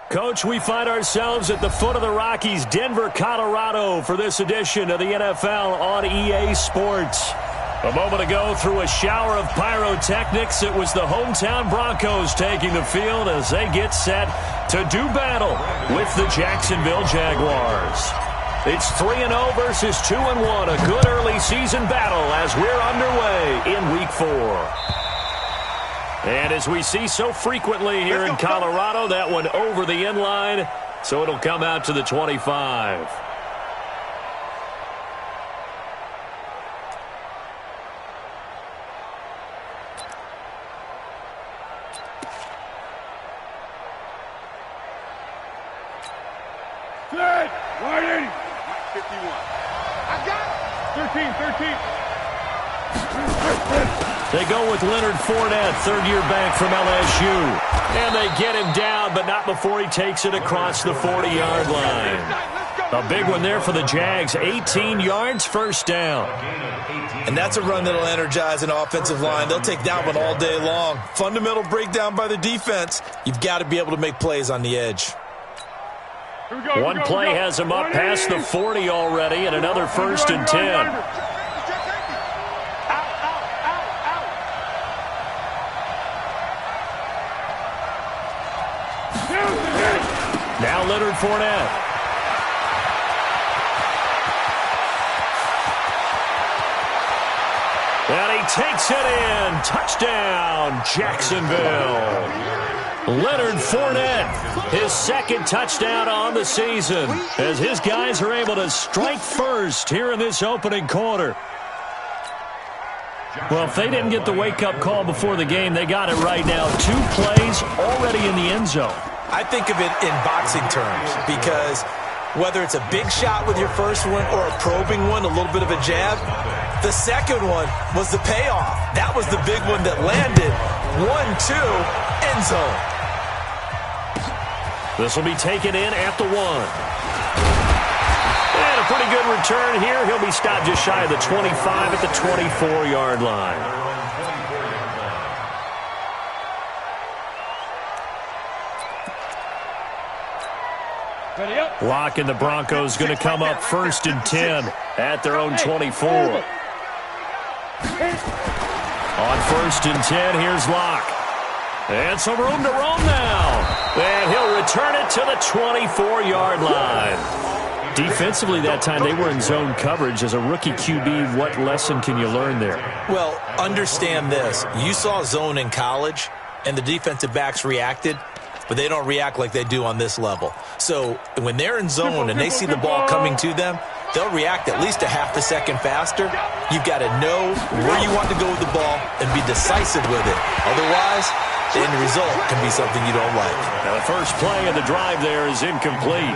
Coach, we find ourselves at the foot of the Rockies, Denver, Colorado, for this edition of the NFL on EA Sports. A moment ago, through a shower of pyrotechnics, it was the hometown Broncos taking the field as they get set to do battle with the Jacksonville Jaguars. It's 3-0 versus 2-1, a good early season battle as we're underway in Week 4. And as we see so frequently here in Colorado, that one over the end line, so it'll come out to the 25. Good. Warning. 51. I got it. 13. They go with Leonard Fournette, third-year back from LSU. And they get him down, but not before he takes it across the 40-yard line. A big one there for the Jags, 18 yards, first down. And that's a run that'll energize an offensive line. They'll take that one all day long. Fundamental breakdown by the defense. You've got to be able to make plays on the edge. One play has him up past the 40 already, and another 1st and 10. Now Leonard Fournette. And he takes it in. Touchdown, Jacksonville. Leonard Fournette, his second touchdown on the season, as his guys are able to strike first here in this opening quarter. Well, if they didn't get the wake-up call before the game, they got it right now. 2 plays already in the end zone. I think of it in boxing terms because whether it's a big shot with your first one or a probing one, a little bit of a jab, the second one was the payoff. That was the big one that landed. 1-2, end zone. This will be taken in at the 1. And a pretty good return here. He'll be stopped just shy of the 25 at the 24-yard line. Locke and the Broncos going to come up 1st and 10 at their own 24. On 1st and 10, here's Locke. And some room to roam now. And he'll return it to the 24-yard line. Defensively that time, they were in zone coverage. As a rookie QB, what lesson can you learn there? Well, understand this. You saw zone in college, and the defensive backs reacted, but they don't react like they do on this level. So when they're in zone and they see the ball coming to them, they'll react at least a half a second faster. You've got to know where you want to go with the ball and be decisive with it. Otherwise, the end result can be something you don't like. Now, the first play of the drive there is incomplete.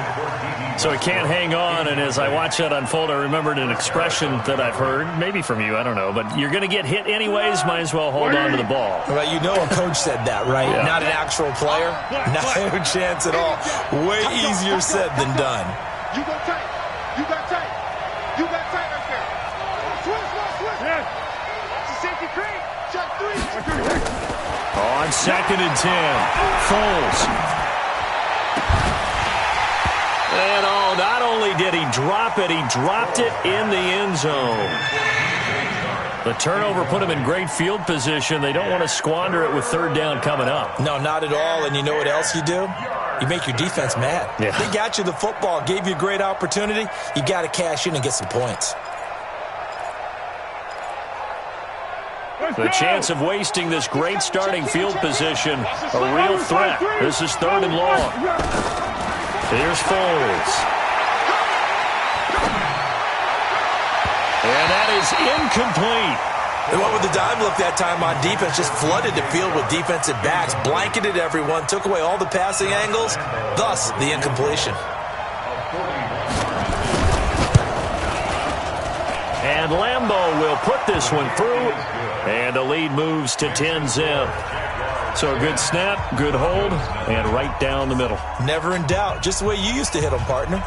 So it can't hang on, and as I watch that unfold, I remembered an expression that I've heard, maybe from you, I don't know, but you're going to get hit anyways, might as well hold on to the ball. Well, you know a coach said that, right? Yeah. Not an actual player. Not a chance at all. Way easier said than done. You got tight. You got tight. You got tight right there. Switch. Yeah. It's a safety cream. Shot 3. On 2nd and 10, Foles. And not only did he drop it, he dropped it in the end zone. The turnover put him in great field position. They don't want to squander it with 3rd down coming up. No, not at all. And you know what else you do? You make your defense mad. Yeah. They got you the football, gave you a great opportunity. You got to cash in and get some points. The chance of wasting this great starting field position, a real threat. This is 3rd and long. Here's Foles. And that is incomplete. They went with the dime look that time on defense, just flooded the field with defensive backs, blanketed everyone, took away all the passing angles, thus the incompletion. And Lambeau will put this one through, and the lead moves to 10-zip. So a good snap, good hold, and right down the middle. Never in doubt. Just the way you used to hit them, partner.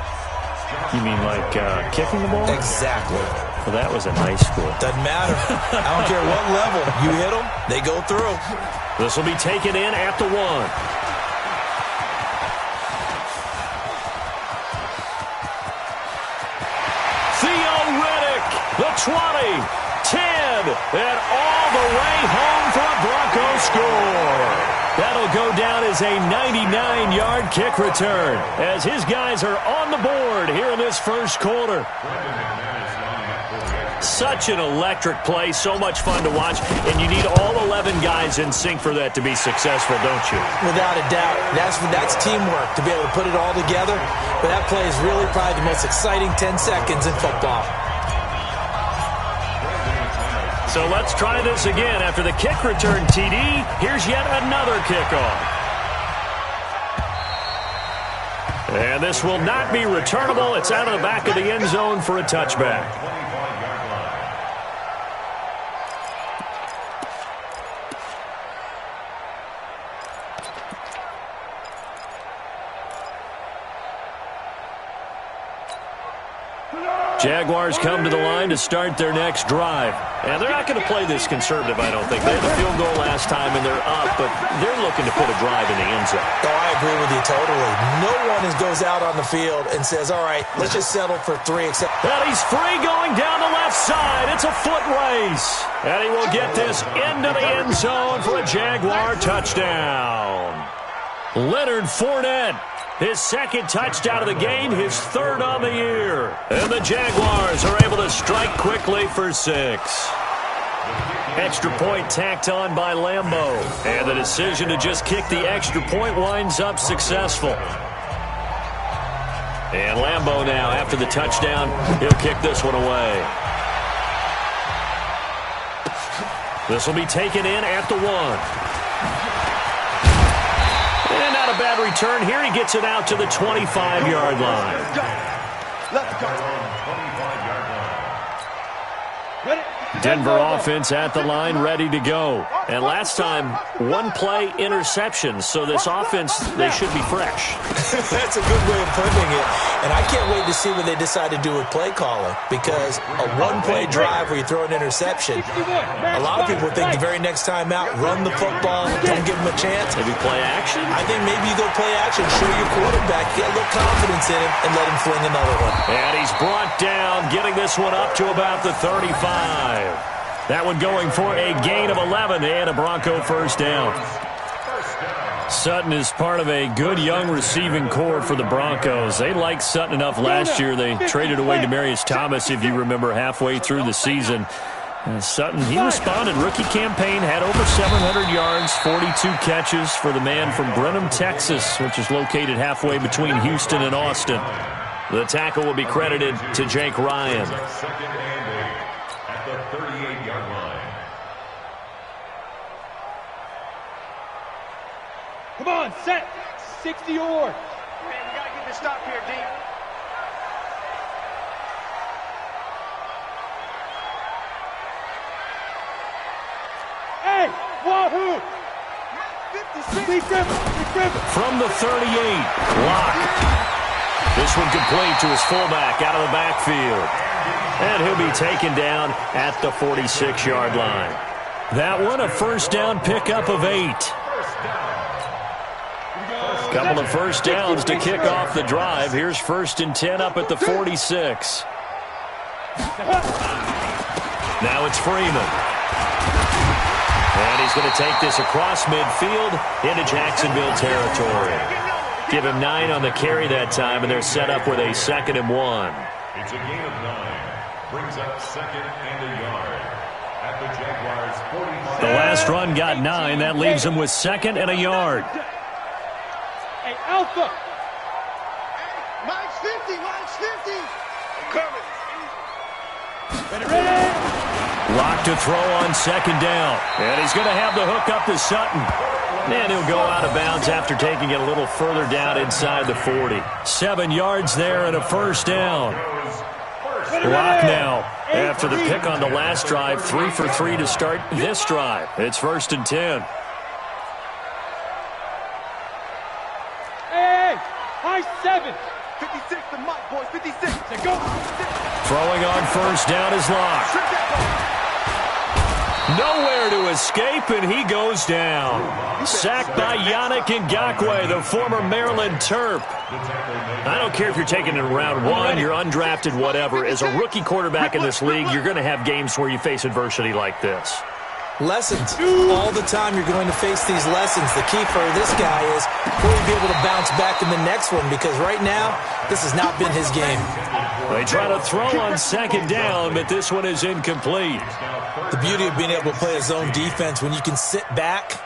You mean like kicking the ball? Exactly. Well, that was in high school. Doesn't matter. I don't care what level. You hit them, they go through. This will be taken in at the 1. 20, 10, and all the way home for a Broncos score. That'll go down as a 99-yard kick return as his guys are on the board here in this first quarter. Such an electric play, so much fun to watch, and you need all 11 guys in sync for that to be successful, don't you? Without a doubt. That's teamwork to be able to put it all together, but that play is really probably the most exciting 10 seconds in football. So let's try this again. After the kick return TD, here's yet another kickoff. And this will not be returnable. It's out of the back of the end zone for a touchback. Jaguars come to the line to start their next drive. And they're not going to play this conservative, I don't think. They had the field goal last time, and they're up, but they're looking to put a drive in the end zone. Oh, I agree with you totally. No one goes out on the field and says, all right, let's just settle for 3. Except and he's free going down the left side. It's a foot race. And he will get this into the end zone for a Jaguar touchdown. Leonard Fournette. His second touchdown of the game, his third on the year. And the Jaguars are able to strike quickly for 6. Extra point tacked on by Lambeau. And the decision to just kick the extra point winds up successful. And Lambeau now, after the touchdown, he'll kick this one away. This will be taken in at the 1. And not a bad return here. He gets it out to the 25-yard line. Let's go. Denver offense at the line, ready to go. And last time, one-play interception. So this offense, they should be fresh. That's a good way of putting it. And I can't wait to see what they decide to do with play calling. Because a one-play drive where you throw an interception, a lot of people think the very next time out, run the football, don't give them a chance. Maybe play action? I think maybe you go play action, show your quarterback, get a little confidence in him, and let him fling another one. And he's brought down, getting this one up to about the 35. That one going for a gain of 11 and a Bronco first down. Sutton is part of a good young receiving core for the Broncos. They liked Sutton enough last year. They traded away Demaryius Thomas, if you remember, halfway through the season. And Sutton, he responded. Rookie campaign, had over 700 yards, 42 catches for the man from Brenham, Texas, which is located halfway between Houston and Austin. The tackle will be credited to Jake Ryan. The 38-yard line. Come on, set. 60 or. Man, we got to get this stop here, D. Hey, wahoo! 56. From the 38, Locke. This one complete to his fullback out of the backfield. And he'll be taken down at the 46-yard line. That one, a first down pickup of 8. Couple of first downs to kick off the drive. Here's 1st and 10 up at the 46. Now it's Freeman. And he's going to take this across midfield into Jacksonville territory. Give him 9 on the carry that time, and they're set up with a 2nd and 1. It's a gain of 9. Brings up 2nd and a yard at the Jaguars' 45. The last run got 9. That leaves him with 2nd and a yard. Hey, Alpha. Mine's 50. Mine's 50. I'm coming. Ready? Lock to throw on 2nd down. And he's going to have the hook up to Sutton. And he'll go out of bounds after taking it a little further down inside the 40. 7 yards there and a first down. Lock now, after the pick on the last drive, 3 for 3 to start this drive. It's 1st and 10. Hey, high 7. 56 to Mike, boys, 56. Go. Throwing on first down is Lock. Nowhere to escape, and he goes down. Sacked by Yannick Ngakoue, the former Maryland Terp. I don't care if you're taking it in round one, you're undrafted, whatever. As a rookie quarterback in this league, you're going to have games where you face adversity like this. Lessons. All the time you're going to face these lessons. The key for this guy is will he be able to bounce back in the next one, because right now, this has not been his game. They try to throw on second down, but this one is incomplete. The beauty of being able to play a zone defense, when you can sit back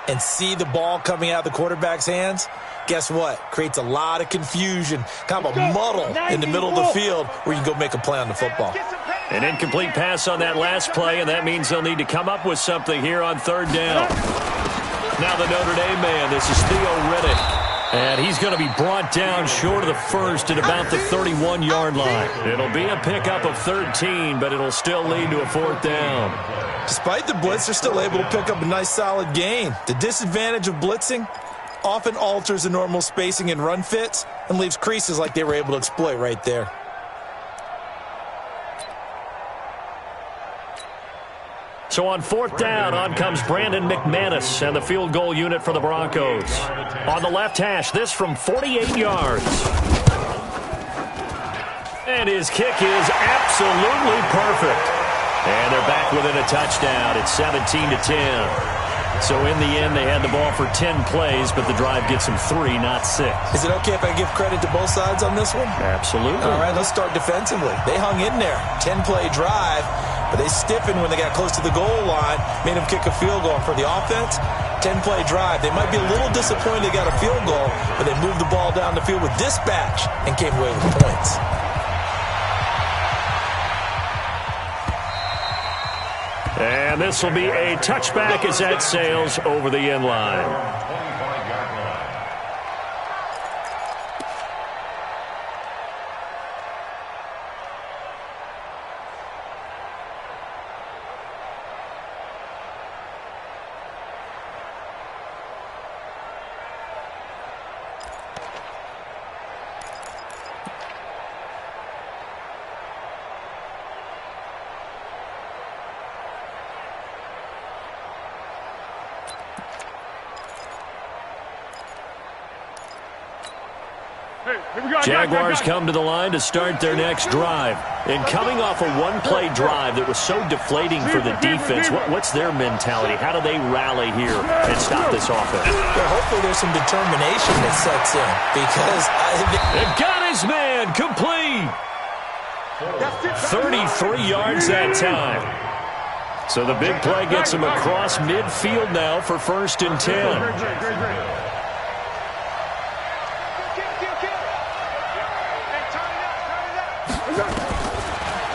and see the ball coming out of the quarterback's hands, guess what? Creates a lot of confusion, kind of a muddle in the middle of the field where you can go make a play on the football. An incomplete pass on that last play, and that means they'll need to come up with something here on third down. Now the Notre Dame man, this is Theo Riddick. And he's going to be brought down short of the first at about the 31-yard line. It'll be a pickup of 13, but it'll still lead to a fourth down. Despite the blitz, they're still able to pick up a nice solid gain. The disadvantage of blitzing often alters the normal spacing and run fits and leaves creases like they were able to exploit right there. So on fourth down, on comes Brandon McManus and the field goal unit for the Broncos. On the left hash, this from 48 yards. And his kick is absolutely perfect. And they're back within a touchdown. It's 17-10. So in the end, they had the ball for 10 plays, but the drive gets them 3, not 6. Is it okay if I give credit to both sides on this one? Absolutely. All right, let's start defensively. They hung in there. 10-play drive, but they stiffened when they got close to the goal line, made them kick a field goal. For the offense, 10-play drive. They might be a little disappointed they got a field goal, but they moved the ball down the field with dispatch and came away with points. And this will be a touchback as that sails over the end line. Jaguars come to the line to start their next drive. And coming off a one-play drive that was so deflating for the defense, what's their mentality? How do they rally here and stop this offense? Well, hopefully there's some determination that sets in, because they've got his man complete. 33 yards that time. So the big play gets him across midfield now for 1st and 10.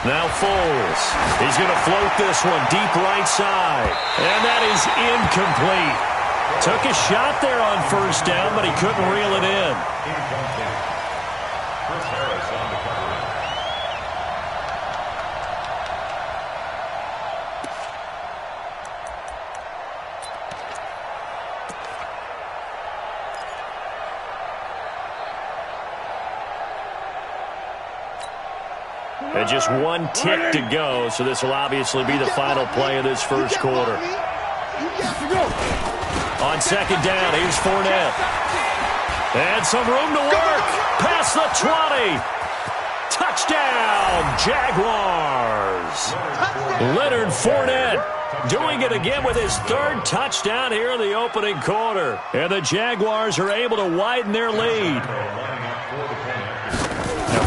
Now Foles. He's going to float this one deep right side. And that is incomplete. Took a shot there on 1st down, but he couldn't reel it in. Chris Harris on the cover. And just one tick to go, so this will obviously be the final play of this first quarter. On 2nd down, here's Fournette. And some room to work. Past the 20. Touchdown, Jaguars. Leonard Fournette doing it again with his 3rd touchdown here in the opening quarter. And the Jaguars are able to widen their lead.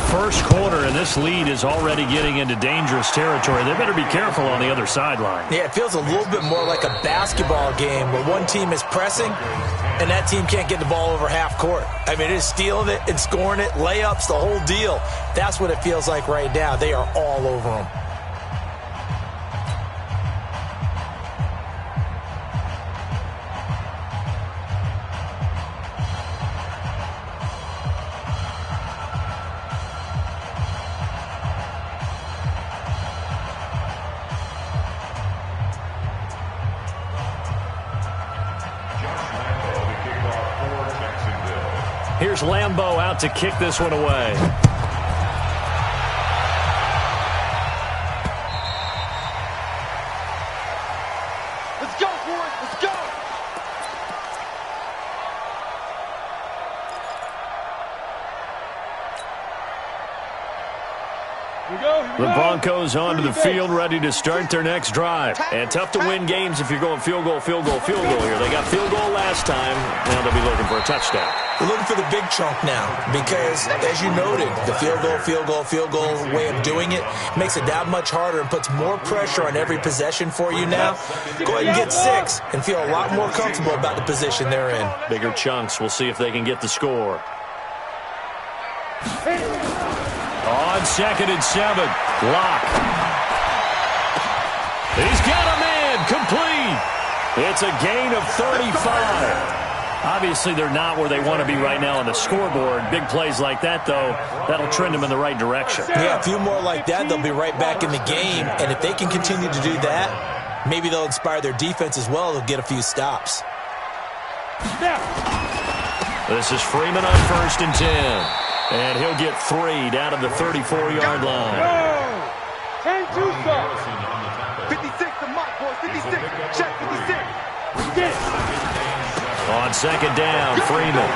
First quarter, and this lead is already getting into dangerous territory. They better be careful on the other sideline. Yeah, it feels a little bit more like a basketball game where one team is pressing and that team can't get the ball over half court. I mean, it is stealing it and scoring it, layups, the whole deal. That's what it feels like right now. They are all over them. Here's Lambeau out to kick this one away. The Broncos onto the field, ready to start their next drive. And tough to win games if you're going field goal here. They got field goal last time. Now they'll be looking for a touchdown. They're looking for the big chunk now because, as you noted, the field goal way of doing it makes it that much harder and puts more pressure on every possession for you now. Go ahead and get 6 and feel a lot more comfortable about the position they're in. Bigger chunks. We'll see if they can get the score. On 2nd and 7, Lock. He's got a man complete. It's a gain of 35. Obviously, they're not where they want to be right now on the scoreboard. Big plays like that, though, that'll trend them in the right direction. Yeah, a few more like that, they'll be right back in the game. And if they can continue to do that, maybe they'll inspire their defense as well. They'll get a few stops. This is Freeman on 1st and 10. And he'll get 3 down to the 34-yard line. 10-2 stop. 56 to Mike, boys. 56. Check 56. On 2nd down, Freeman.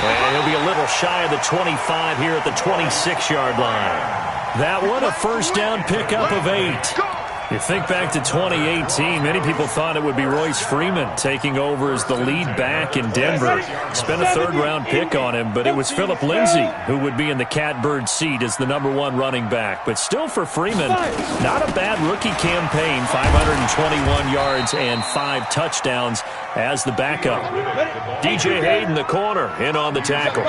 And he'll be a little shy of the 25 here at the 26-yard line. That one, a first down pickup of 8. You think back to 2018, many people thought it would be Royce Freeman taking over as the lead back in Denver. Spent a 3rd-round pick on him, but it was Phillip Lindsay who would be in the catbird seat as the #1 running back. But still for Freeman, not a bad rookie campaign, 521 yards and 5 touchdowns as the backup. DJ Hayden, the corner, in on the tackle.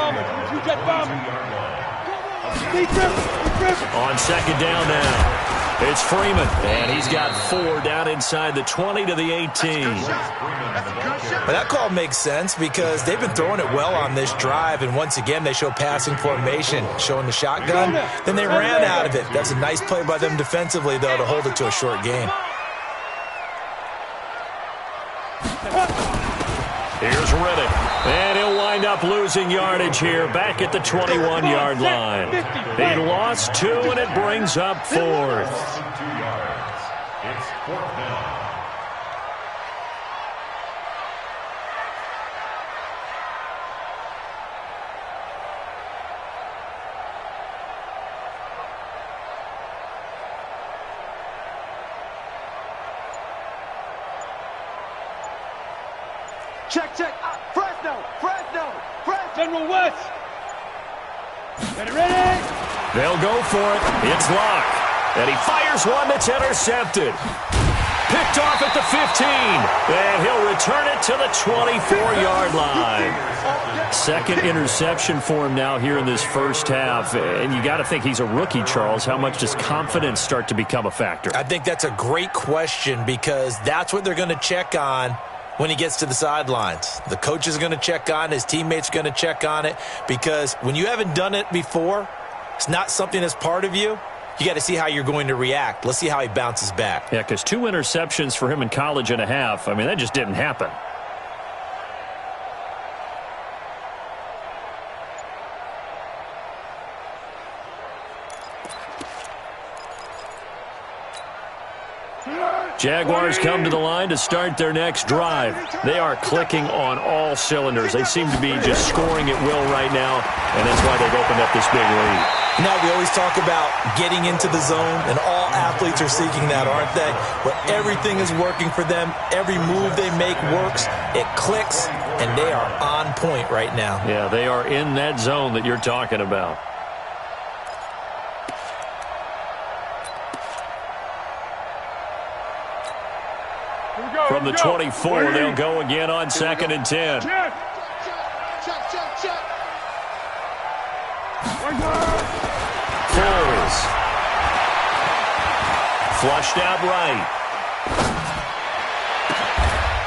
On 2nd down now. It's Freeman, and he's got 4 down inside the 20 to the 18. Well, that call makes sense because they've been throwing it well on this drive, and once again they show passing formation, showing the shotgun. Then they ran out of it. That's a nice play by them defensively, though, to hold it to a short game. Here's Riddick, and he'll wind up losing yardage here back at the 21-yard line. He lost 2, and it brings up 4th. It's 4th down. Check. Fresno. General West. Get ready. They'll go for it. It's Locke. And he fires one that's intercepted. Picked off at the 15. And he'll return it to the 24-yard line. 2nd interception for him now here in this first half. And you got to think he's a rookie, Charles. How much does confidence start to become a factor? I think that's a great question because that's what they're going to check on when he gets to the sidelines. The coach is going to check on it. His teammates are going to check on it because when you haven't done it before, it's not something that's part of you. You got to see how you're going to react. Let's see how he bounces back. Yeah, because 2 interceptions for him in college and a half. I mean, that just didn't happen. Jaguars come to the line to start their next drive. They are clicking on all cylinders. They seem to be just scoring at will right now, and that's why they've opened up this big lead. Now, we always talk about getting into the zone, and all athletes are seeking that, aren't they? Where everything is working for them. Every move they make works. It clicks, and they are on point right now. Yeah, they are in that zone that you're talking about. From the 24, they'll go again on 2nd and 10. Check. Foles. Flushed out right.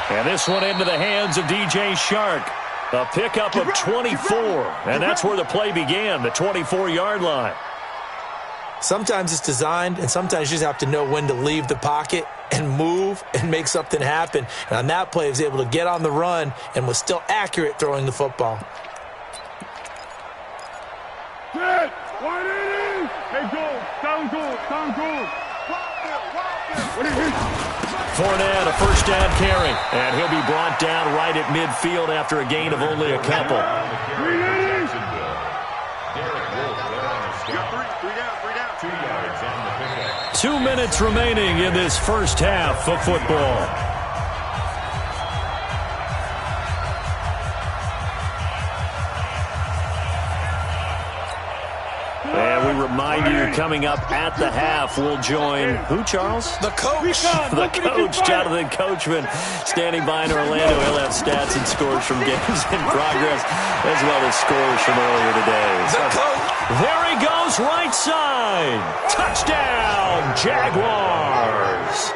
And this one into the hands of DJ Chark. A pickup of 24. And that's where the play began, the 24-yard line. Sometimes it's designed, and sometimes you just have to know when to leave the pocket and move and make something happen. And on that play, he was able to get on the run and was still accurate throwing the football. Good. 180. Hey, goal. Sound goal. Fournette, a first down carry. And he'll be brought down right at midfield after a gain of only a couple. You got three down. 2 yards on the pickup. 2 minutes remaining in this first half of football. And we remind you, coming up at the half, we'll join who, Charles? The coach. The coach, Jonathan Coachman, standing by in Orlando. He'll have stats and scores from games in progress, as well as scores from earlier today. The coach. There he goes, right side. Touchdown, Jaguars.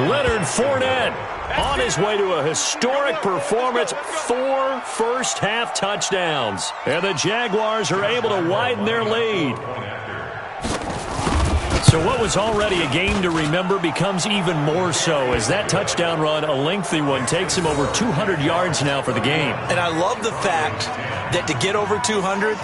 Leonard Fournette on his way to a historic performance, 4 first-half touchdowns. And the Jaguars are able to widen their lead. So what was already a game to remember becomes even more so as that touchdown run, a lengthy one, takes him over 200 yards now for the game. And I love the fact that to get over 200,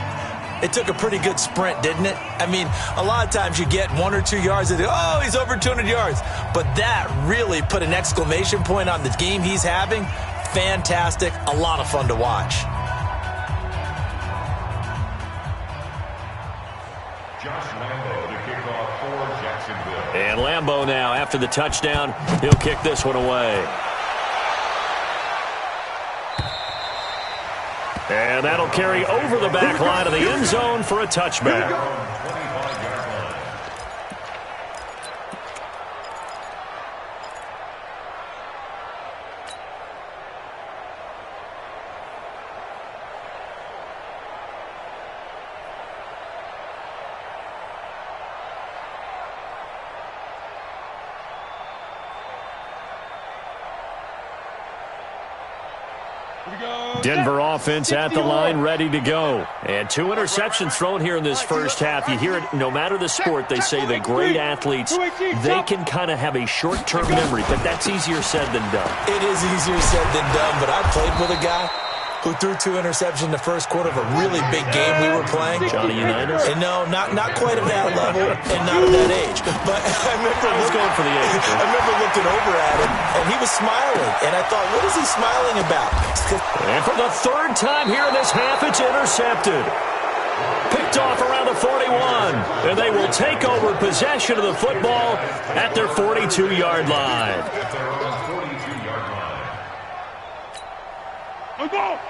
it took a pretty good sprint, didn't it? I mean, a lot of times you get 1 or 2 yards and oh, he's over 200 yards. But that really put an exclamation point on the game he's having. Fantastic. A lot of fun to watch. Josh Lambo to kick off for Jacksonville. And Lambo now, after the touchdown, he'll kick this one away. And that'll carry over the back line of the end zone for a touchback. 25-yard line. Denver offense at the line, ready to go. And 2 interceptions thrown here in this first half. You hear it, no matter the sport, they say the great athletes, they can kind of have a short-term memory, but that's easier said than done. It is easier said than done, but I played with a guy who threw 2 interceptions in the first quarter of a really big game we were playing. Johnny Unitas? And no, not quite at that level and not at that age. But I remember going for the age. I remember looking over at him, and he was smiling. And I thought, what is he smiling about? And for the 3rd time here in this half, it's intercepted. Picked off around the 41. And they will take over possession of the football at their 42-yard line.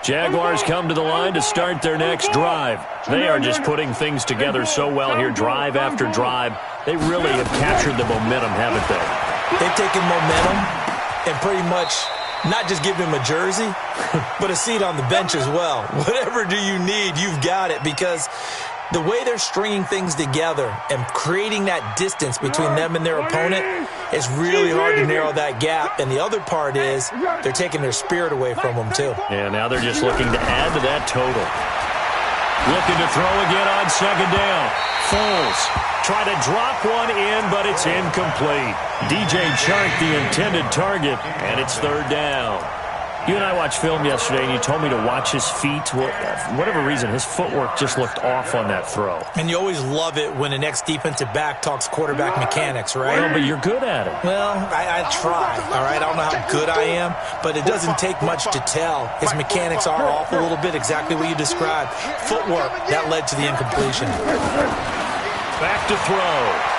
Jaguars come to the line to start their next drive. They are just putting things together so well here, drive after drive. They really have captured the momentum, haven't they? They've taken momentum and pretty much not just give him a jersey, but a seat on the bench as well. Whatever do you need, you've got it, because the way they're stringing things together and creating that distance between them and their opponent is really hard to narrow that gap. And the other part is they're taking their spirit away from them, too. And now they're just looking to add to that total. Looking to throw again on 2nd down. Foles try to drop one in, but it's incomplete. DJ Chark, the intended target, and it's 3rd down. You and I watched film yesterday, and you told me to watch his feet. Well, for whatever reason, his footwork just looked off on that throw. And you always love it when the next defensive back talks quarterback mechanics, right? Well, but you're good at it. Well, I try, all right? I don't know how good I am, but it doesn't take much to tell. His mechanics are off a little bit, exactly what you described. Footwork, that led to the incompletion. Back to throw.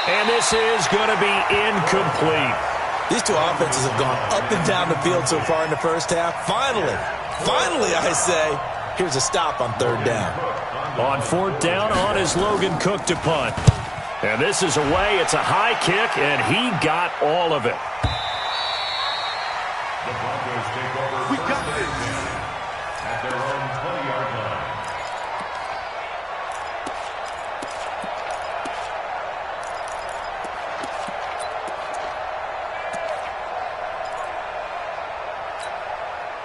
And this is going to be incomplete. These two offenses have gone up and down the field so far in the first half. Finally, I say, here's a stop on 3rd down. On 4th down, on is Logan Cook to punt. And this is away. It's a high kick, and he got all of it. The Broncos take over. We got this. At their own 20-yard line.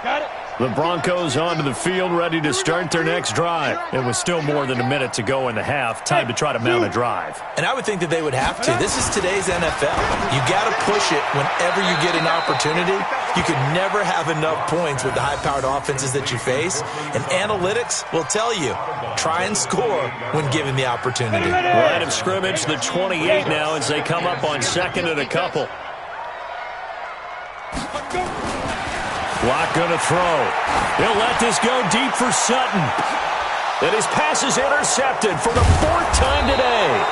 Got it. The Broncos onto the field, ready to start their next drive. It was still more than a minute to go in the half. Time to try to mount a drive. And I would think that they would have to. This is today's NFL. You got to push it whenever you get an opportunity. You could never have enough points with the high-powered offenses that you face. And analytics will tell you, try and score when given the opportunity. Line of scrimmage, the 28 now as they come up on 2nd and a couple. Block going to throw. He'll let this go deep for Sutton. And his pass is intercepted for the 4th time today.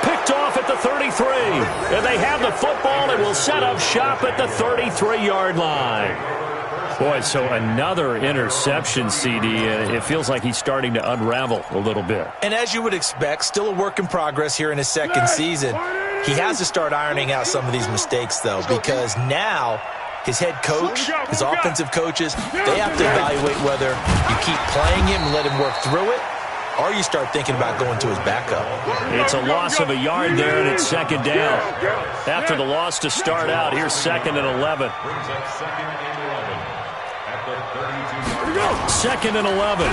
Picked off at the 33. And they have the football and will set up shop at the 33-yard line. Boy, so another interception, CD. It feels like he's starting to unravel a little bit. And as you would expect, still a work in progress here in his second season. He has to start ironing out some of these mistakes, though, because now his head coach, his offensive coaches, they have to evaluate whether you keep playing him and let him work through it, or you start thinking about going to his backup. It's a loss of a yard there, and it's 2nd down. After the loss to start out, here's 2nd and 11. 2nd and 11.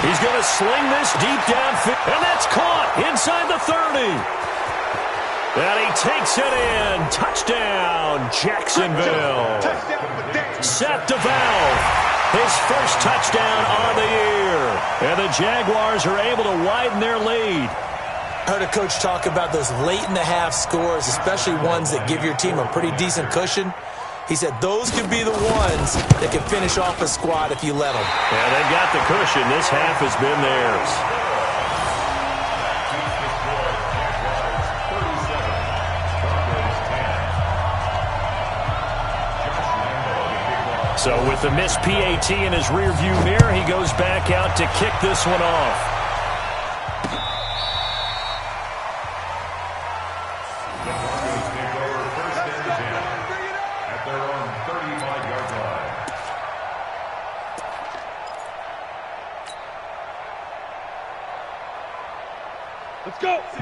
He's going to sling this deep downfield, and that's caught inside the 30. And he takes it in. Touchdown, Jacksonville. Seth DeValve, his first touchdown on the year. And the Jaguars are able to widen their lead. I heard a coach talk about those late-in-the-half scores, especially ones that give your team a pretty decent cushion. He said those could be the ones that can finish off a squad if you let them. Yeah, they've got the cushion. This half has been theirs. So with the missed PAT in his rearview mirror, he goes back out to kick this one off.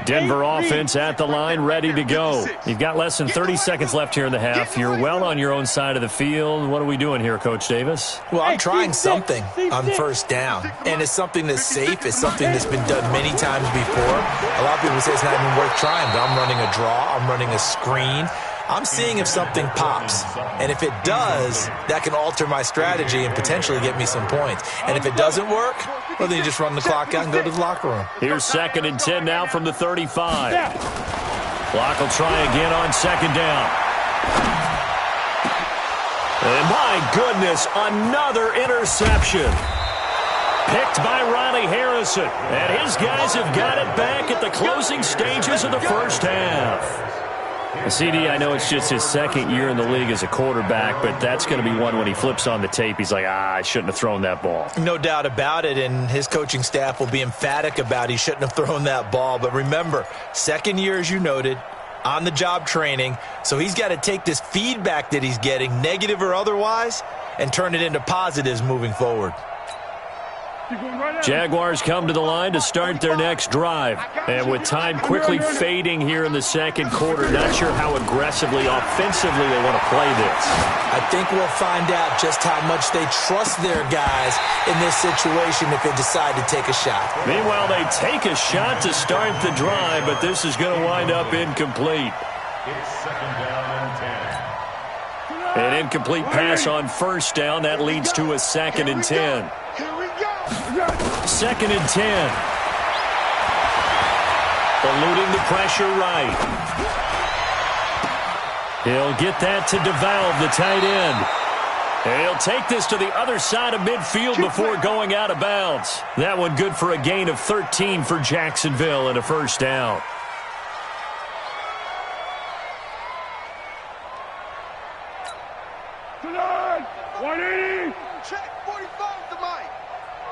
Denver offense at the line, ready to go. You've got less than 30 seconds left here in the half. You're well on your own side of the field. What are we doing here, Coach Davis? Well, I'm trying something on first down, and it's something that's safe. It's something that's been done many times before. A lot of people say it's not even worth trying, but I'm running a draw. I'm running a screen. I'm seeing if something pops, and if it does, that can alter my strategy and potentially get me some points. And if it doesn't work, well, then you just run the clock out and go to the locker room. Here's 2nd and 10 now from the 35. Clock will try again on 2nd down. And my goodness, another interception. Picked by Ronnie Harrison. And his guys have got it back at the closing stages of the first half. CD, I know it's just his 2nd year in the league as a quarterback, but that's going to be one when he flips on the tape, he's like, I shouldn't have thrown that ball. No doubt about it, and his coaching staff will be emphatic about he shouldn't have thrown that ball. But remember, 2nd year, as you noted, on-the-job training, so he's got to take this feedback that he's getting, negative or otherwise, and turn it into positives moving forward. Jaguars come to the line to start their next drive. And with time quickly fading here in the 2nd quarter, not sure how aggressively, offensively they want to play this. I think we'll find out just how much they trust their guys in this situation if they decide to take a shot. Meanwhile, they take a shot to start the drive, but this is going to wind up incomplete. It's 2nd down and 10. An incomplete pass on first down. That leads to a 2nd and 10. 2nd and 10. Eluding the pressure right. He'll get that to DeValve, the tight end. And he'll take this to the other side of midfield before going out of bounds. That one good for a gain of 13 for Jacksonville and a first down.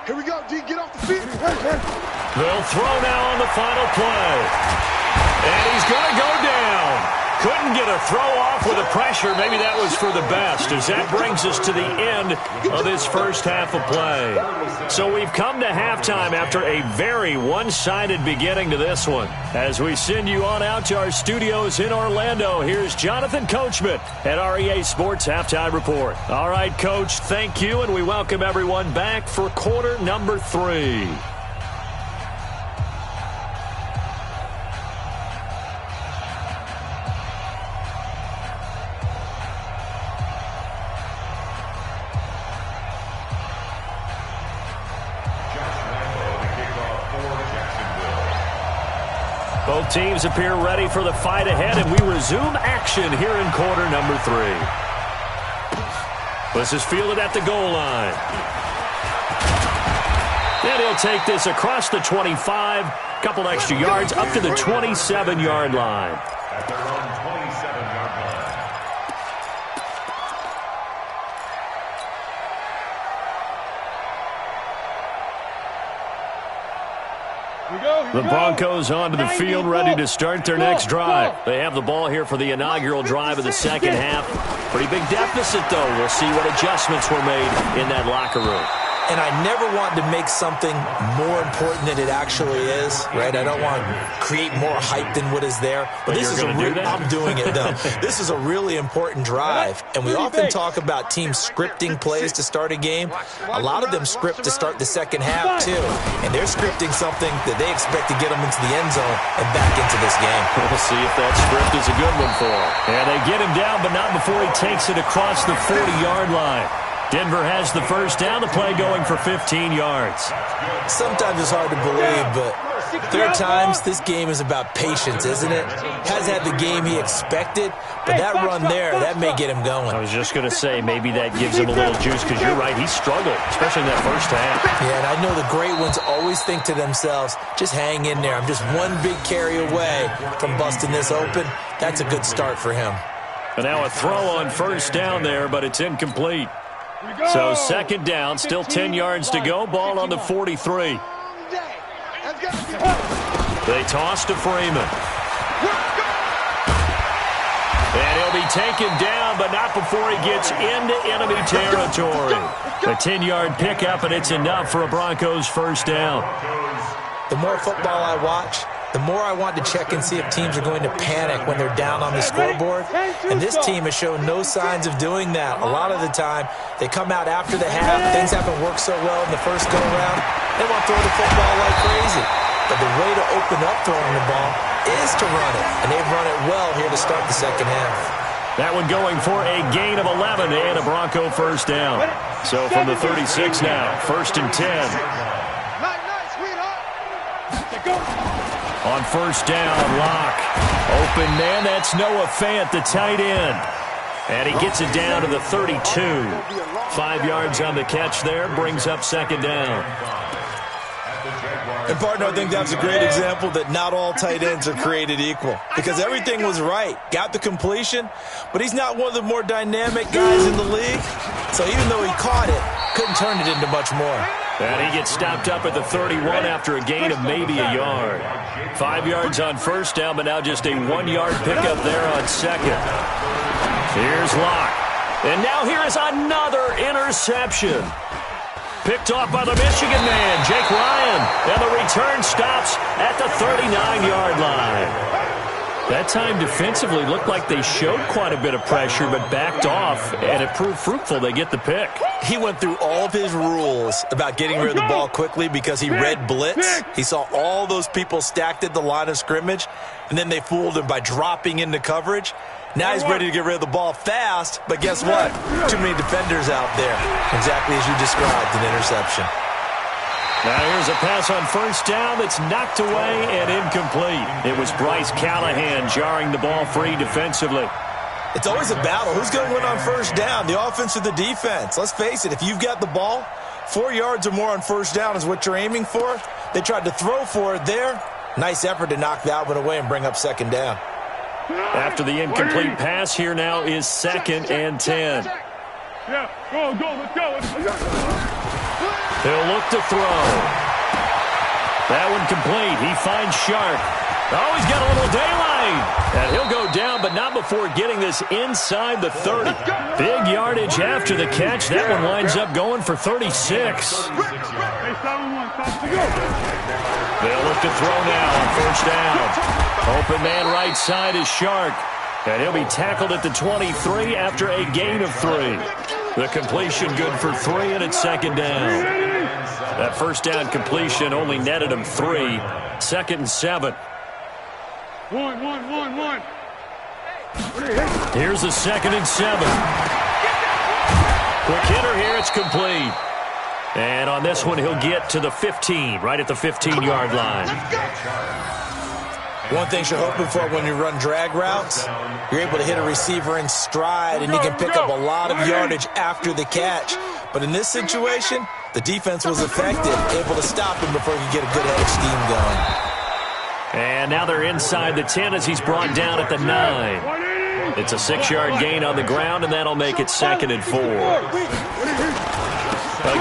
Here we go, D. Get off the field. They'll throw now on the final play. And he's going to go down. Couldn't get a throw off with the pressure. Maybe that was for the best, as that brings us to the end of this first half of play. So we've come to halftime after a very one-sided beginning to this one. As we send you on out to our studios in Orlando, here's Jonathan Coachman at REA Sports Halftime Report. All right, Coach, thank you, and we welcome everyone back for quarter number 3. Both teams appear ready for the fight ahead, and we resume action here in quarter number 3. This is fielded at the goal line. And he'll take this across the 25, couple extra yards up to the 27-yard line. At their own 27-yard line. The Broncos onto the field, ready to start their next drive. They have the ball here for the inaugural drive of the second half. Pretty big deficit, though. We'll see what adjustments were made in that locker room. And I never want to make something more important than it actually is, right? I don't want to create more hype than what is there. But this is I'm doing it, though. This is a really important drive. And we often talk about teams scripting plays to start a game. A lot of them script to start the second half, too. And they're scripting something that they expect to get them into the end zone and back into this game. We'll see if that script is a good one for him. And they get him down, but not before he takes it across the 40-yard line. Denver has the first down, the play going for 15 yards. Sometimes it's hard to believe, but there are times this game is about patience, isn't it? Has had the game he expected, but that run there, that may get him going. I was just going to say, maybe that gives him a little juice, because you're right, he struggled, especially in that first half. Yeah, and I know the great ones always think to themselves, just hang in there. I'm just one big carry away from busting this open. That's a good start for him. And now a throw on first down there, but it's incomplete. So second down, still 10 yards to go. Ball on the 43. They toss to Freeman. And he'll be taken down, but not before he gets into enemy territory. A 10-yard pickup, and it's enough for a Broncos first down. The more football I watch, the more I want to check and see if teams are going to panic when they're down on the scoreboard. And this team has shown no signs of doing that. A lot of the time, they come out after the half. Things haven't worked so well in the first go-around. They want to throw the football like crazy. But the way to open up throwing the ball is to run it. And they've run it well here to start the second half. That one going for a gain of 11 and a Bronco first down. So from the 36 now, first and 10. On first down, Locke. Open man, that's Noah Fant, the tight end. And he gets it down to the 32. 5 yards on the catch there, brings up second down. And, partner, I think that's a great example that not all tight ends are created equal. Because everything was right. Got the completion, but he's not one of the more dynamic guys in the league. So even though he caught it, couldn't turn it into much more. And he gets stopped up at the 31 after a gain of maybe a yard. 5 yards on first down, but now just a 1-yard pickup there on second. Here's Locke. And now here is another interception. Picked off by the Michigan man, Jake Ryan. And the return stops at the 39-yard line. That time defensively looked like they showed quite a bit of pressure, but backed off, and it proved fruitful. They get the pick. He went through all of his rules about getting rid of the ball quickly because he read blitz. He saw all those people stacked at the line of scrimmage, and then they fooled him by dropping into coverage. Now he's ready to get rid of the ball fast, but guess what? Too many defenders out there. Exactly as you described, an interception. Now here's a pass on first down that's knocked away and incomplete. It was Bryce Callahan jarring the ball free defensively. It's always a battle. Who's going to win on first down, the offense or the defense? Let's face it, if you've got the ball, 4 yards or more on first down is what you're aiming for. They tried to throw for it there. Nice effort to knock that one away and bring up second down. After the incomplete pass, here now is second and 10. Yeah, go, let's go. He'll look to throw. That one complete. He finds Sharp. Oh, he's got a little daylight. And he'll go down, but not before getting this inside the 30. Big yardage after the catch. That one winds up going for 36. They'll look to throw now on first down. Open man right side is Shark. And he'll be tackled at the 23 after a gain of 3. The completion good for 3, and it's second down. That first down completion only netted him 3. Second and 7. One. Here's a second and 7. Quick hitter here, it's complete. And on this one, he'll get to the 15, right at the 15-yard line. One thing you're hoping for when you run drag routes, you're able to hit a receiver in stride, and you can pick up a lot of yardage after the catch. But in this situation, The defense was effective, able to stop him before he could get a good edge scheme going. And now they're inside the 10 as he's brought down at the 9. It's a 6-yard gain on the ground, and that'll make it 2nd and 4.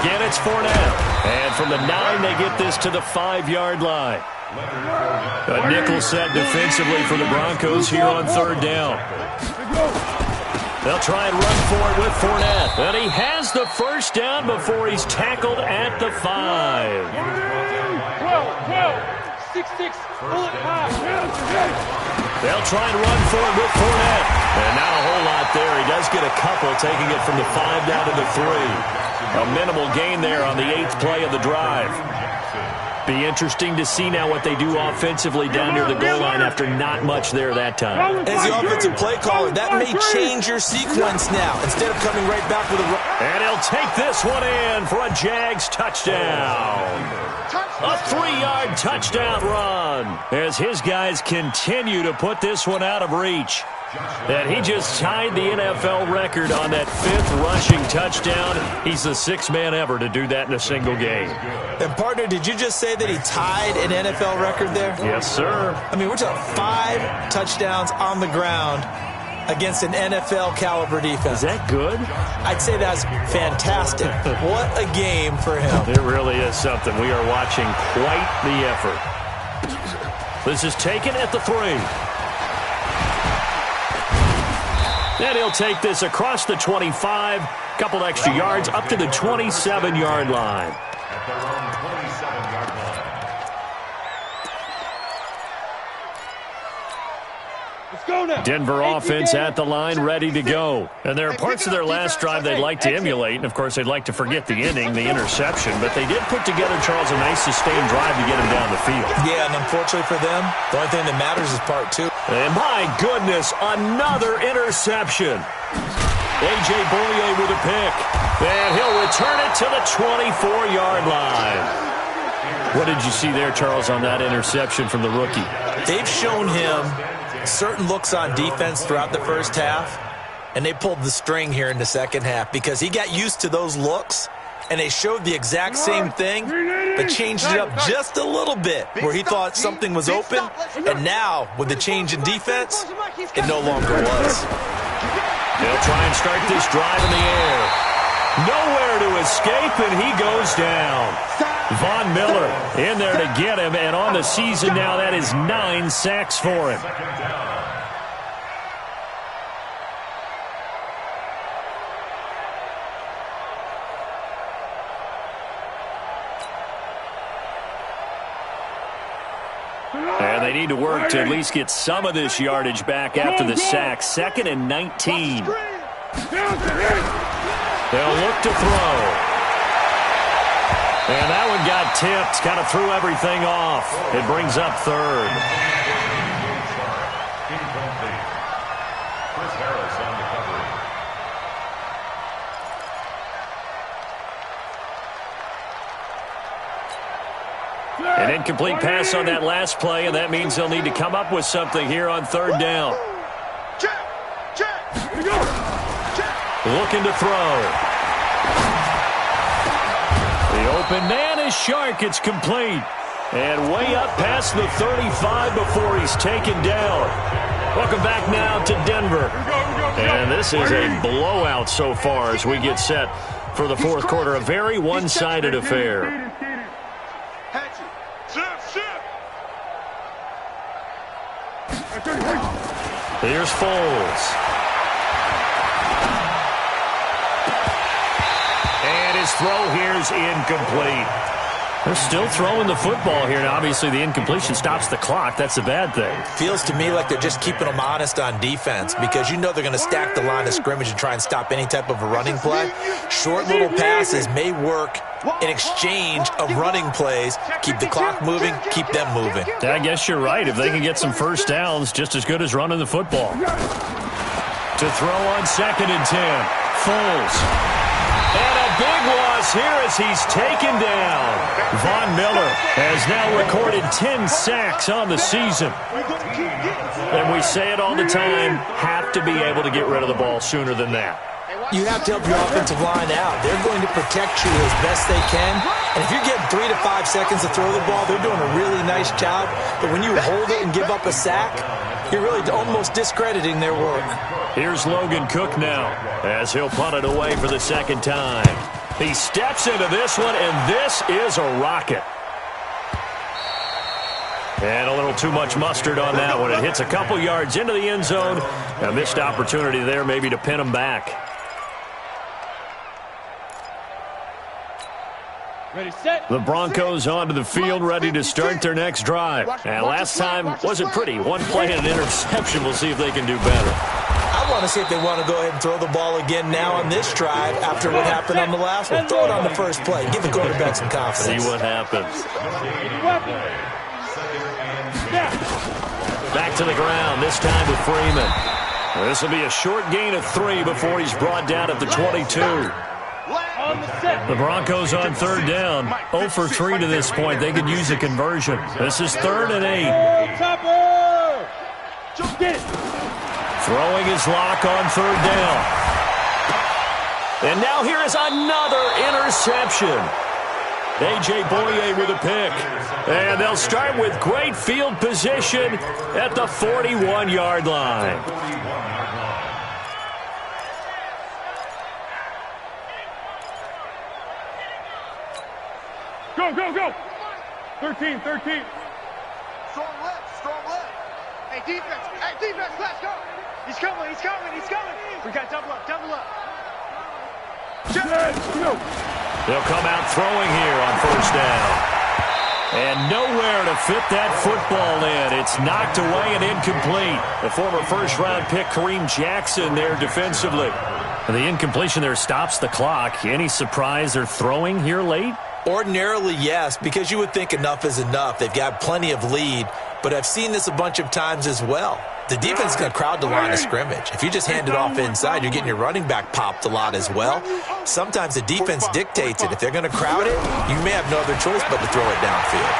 Again, it's Fournette. And from the 9, they get this to the 5-yard line. A nickel set defensively for the Broncos here on 3rd down. They'll try and run for it with Fournette. And he has the first down before he's tackled at the 5. 6-6, bullet high. They'll try and run for it with Fournette. And not a whole lot there. He does get a couple, taking it from the 5 down to the 3. A minimal gain there on the 8th play of the drive. Be interesting to see now what they do offensively down near the goal line after not much there that time. As the offensive play caller, that may change your sequence now. Instead of coming right back with a run. And he'll take this one in for a Jags touchdown. A 3-yard touchdown run as his guys continue to put this one out of reach. And he just tied the NFL record on that 5th rushing touchdown. He's the 6th man ever to do that in a single game. And, partner, did you just say that he tied an NFL record there? Yes, sir. I mean, we're talking 5 touchdowns on the ground against an NFL-caliber defense. Is that good? I'd say that's fantastic. What a game for him. It really is something. We are watching quite the effort. This is taken at the 3. And he'll take this across the 25, couple extra yards, up to the 27-yard line. At their own 27-yard line. Let's go now. Denver offense at the line, ready to go. And there are parts of their last drive they'd like to emulate. And, of course, they'd like to forget the inning, the interception. But they did put together, Charles, a nice sustained drive to get him down the field. Yeah, and unfortunately for them, the only thing that matters is part 2. And, my goodness, another interception. A.J. Boye with a pick. And he'll return it to the 24-yard line. What did you see there, Charles, on that interception from the rookie? They've shown him certain looks on defense throughout the first half, and they pulled the string here in the second half because he got used to those looks, and they showed the exact same thing, but changed it up just a little bit where he thought something was open, and now, with the change in defense, it no longer was. They'll try and start this drive in the air. Nowhere to escape, and he goes down. Von Miller in there to get him, and on the season now, that is 9 sacks for him. And they need to work to at least get some of this yardage back after the sack. 2nd and 19. They'll look to throw. And that one got tipped, kind of threw everything off. It brings up 3rd. Incomplete. Chris Harris on the coverage. An incomplete pass on that last play, and that means they'll need to come up with something here on 3rd down. Looking to throw. The open man is Shark. It's complete. And way up past the 35 before he's taken down. Welcome back now to Denver. And this is a blowout so far as we get set for the 4th quarter. A very one-sided affair. Here's Foles. And his throw here is incomplete. They're still throwing the football here. Now, obviously, the incompletion stops the clock. That's a bad thing. Feels to me like they're just keeping them honest on defense because you know they're going to stack the line of scrimmage and try and stop any type of a running play. Short little passes may work in exchange of running plays. Keep the clock moving, keep them moving. I guess you're right. If they can get some first downs, just as good as running the football. To throw on 2nd and 10. Foles. And a big loss here as he's taken down. Von Miller has now recorded 10 sacks on the season. And we say it all the time, have to be able to get rid of the ball sooner than that. You have to help your offensive line out. They're going to protect you as best they can. And if you're getting 3 to 5 seconds to throw the ball, they're doing a really nice job. But when you hold it and give up a sack, you're really almost discrediting their work. Here's Logan Cook now as he'll punt it away for the second time. He steps into this one, and this is a rocket. And a little too much mustard on that one. It hits a couple yards into the end zone. A missed opportunity there maybe to pin him back. Ready, set. The Broncos onto the field, ready to start their next drive. And last time wasn't pretty. One play and an interception. We'll see if they can do better. I want to see if they want to go ahead and throw the ball again now on this drive after what happened on the last one. Throw it on the first play. Give the quarterback some confidence. See what happens. Back to the ground, this time with Freeman. This will be a short gain of 3 before he's brought down at the 22. The Broncos on third down. 0 for 3 to this point. They could use a conversion. This is 3rd and 8. Throwing his lock on 3rd down. And now here is another interception. A.J. Boye with a pick. And they'll start with great field position at the 41-yard line. Go, go, go. 13, 13. Strong left. Hey, defense, let's go. He's coming. We got double up. They'll come out throwing here on 1st down. And nowhere to fit that football in. It's knocked away and incomplete. The former first-round pick, Kareem Jackson, there defensively. And the incompletion there stops the clock. Any surprise they're throwing here late? Ordinarily, yes, because you would think enough is enough. They've got plenty of lead, but I've seen this a bunch of times as well. The defense is going to crowd the line of scrimmage. If you just hand it off inside, you're getting your running back popped a lot as well. Sometimes the defense dictates it. If they're going to crowd it, you may have no other choice but to throw it downfield.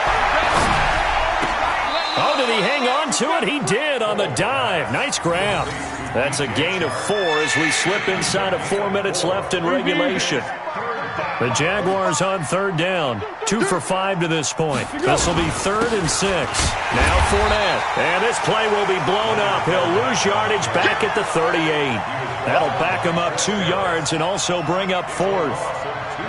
Oh, did he hang on to it? He did on the dive. Nice grab. That's a gain of 4 as we slip inside of 4 minutes left in regulation. The Jaguars on 3rd down. 2 for 5 to this point. This will be 3rd and 6. Now Fournette. And this play will be blown up. He'll lose yardage back at the 38. That'll back him up 2 yards and also bring up 4th.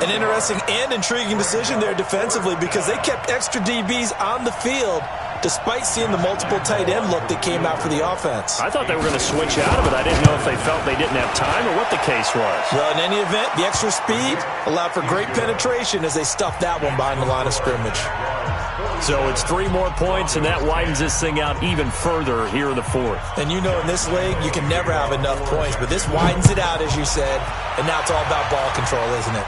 An interesting and intriguing decision there defensively because they kept extra DBs on the field despite seeing the multiple tight end look that came out for the offense. I thought they were going to switch out of it. I didn't know if they felt they didn't have time or what the case was. Well, in any event, the extra speed allowed for great penetration as they stuffed that one behind the line of scrimmage. So it's 3 more points, and that widens this thing out even further here in the 4th. And you know in this league, you can never have enough points, but this widens it out, as you said, and now it's all about ball control, isn't it?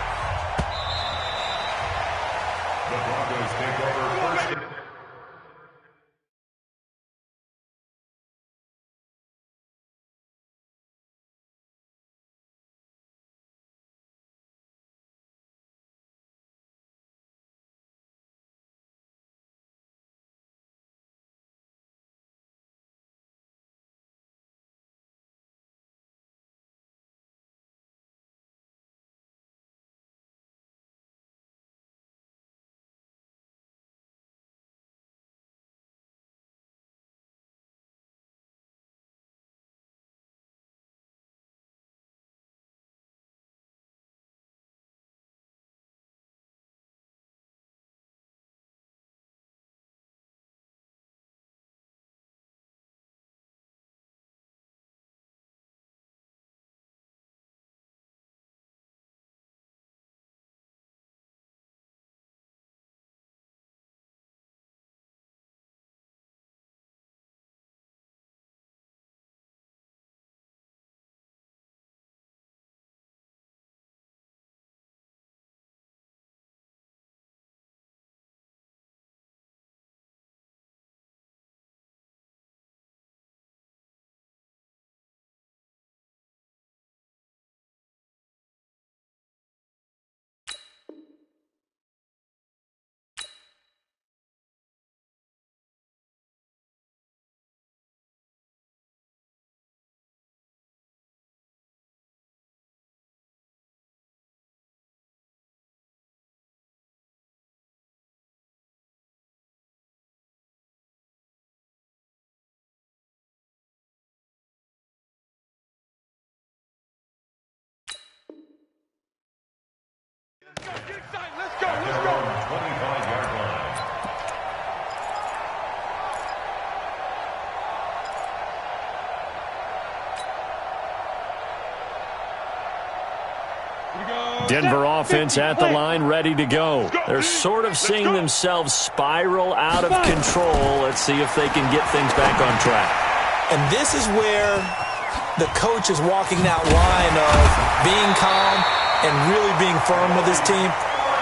Denver offense at the line, ready to go. They're sort of seeing themselves spiral out of control. Let's see if they can get things back on track. And this is where the coach is walking that line of being calm and really being firm with his team.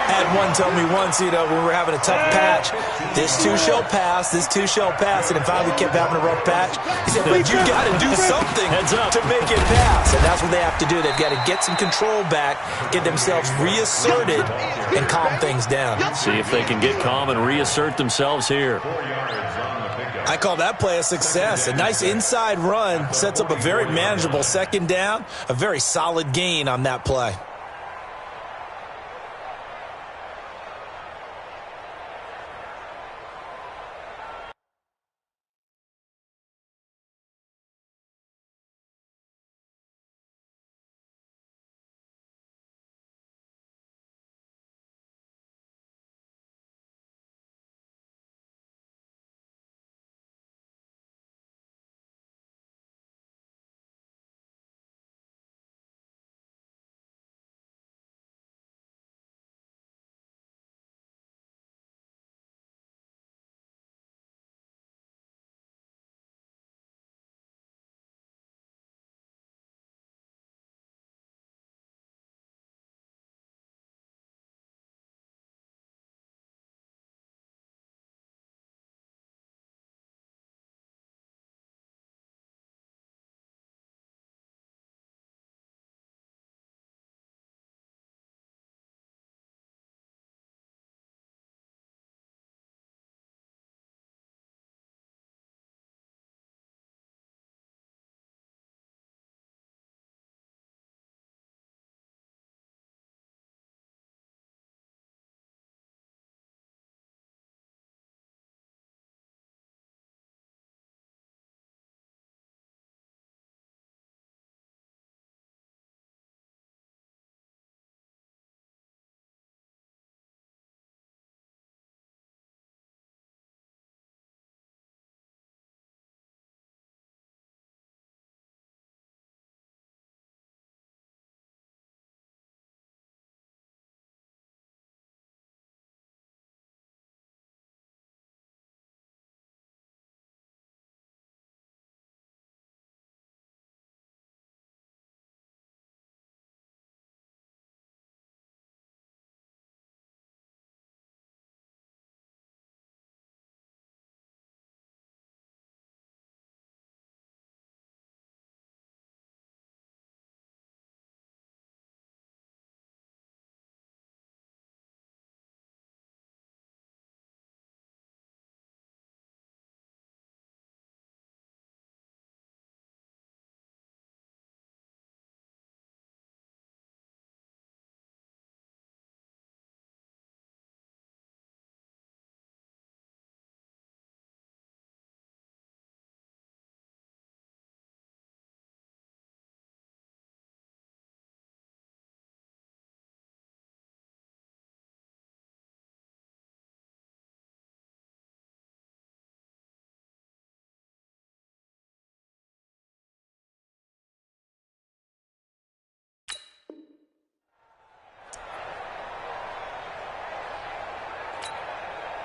Had one tell me once, when we were having a tough patch, this too shall pass, this too shall pass. And in fact, we kept having a rough patch. He said, but you got to do something to make it pass. And that's what they have to do. They've got to get some control back, get themselves reasserted, and calm things down. See if they can get calm and reassert themselves here. I call that play a success. A nice inside run sets up a very manageable second down, a very solid gain on that play.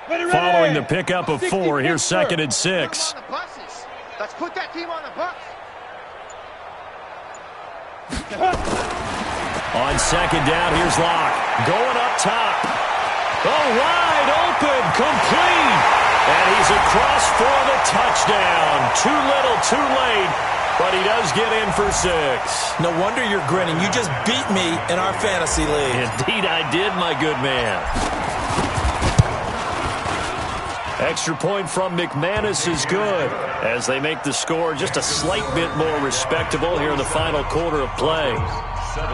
Following the pickup of 4, here's 2nd and 6. Let's put that team on the bus. On 2nd down, here's Locke. Going up top. Oh, wide open, complete. And he's across for the touchdown. Too little, too late. But he does get in for 6. No wonder you're grinning. You just beat me in our fantasy league. Indeed I did, my good man. Extra point from McManus is good as they make the score just a slight bit more respectable here in the final quarter of play. 17.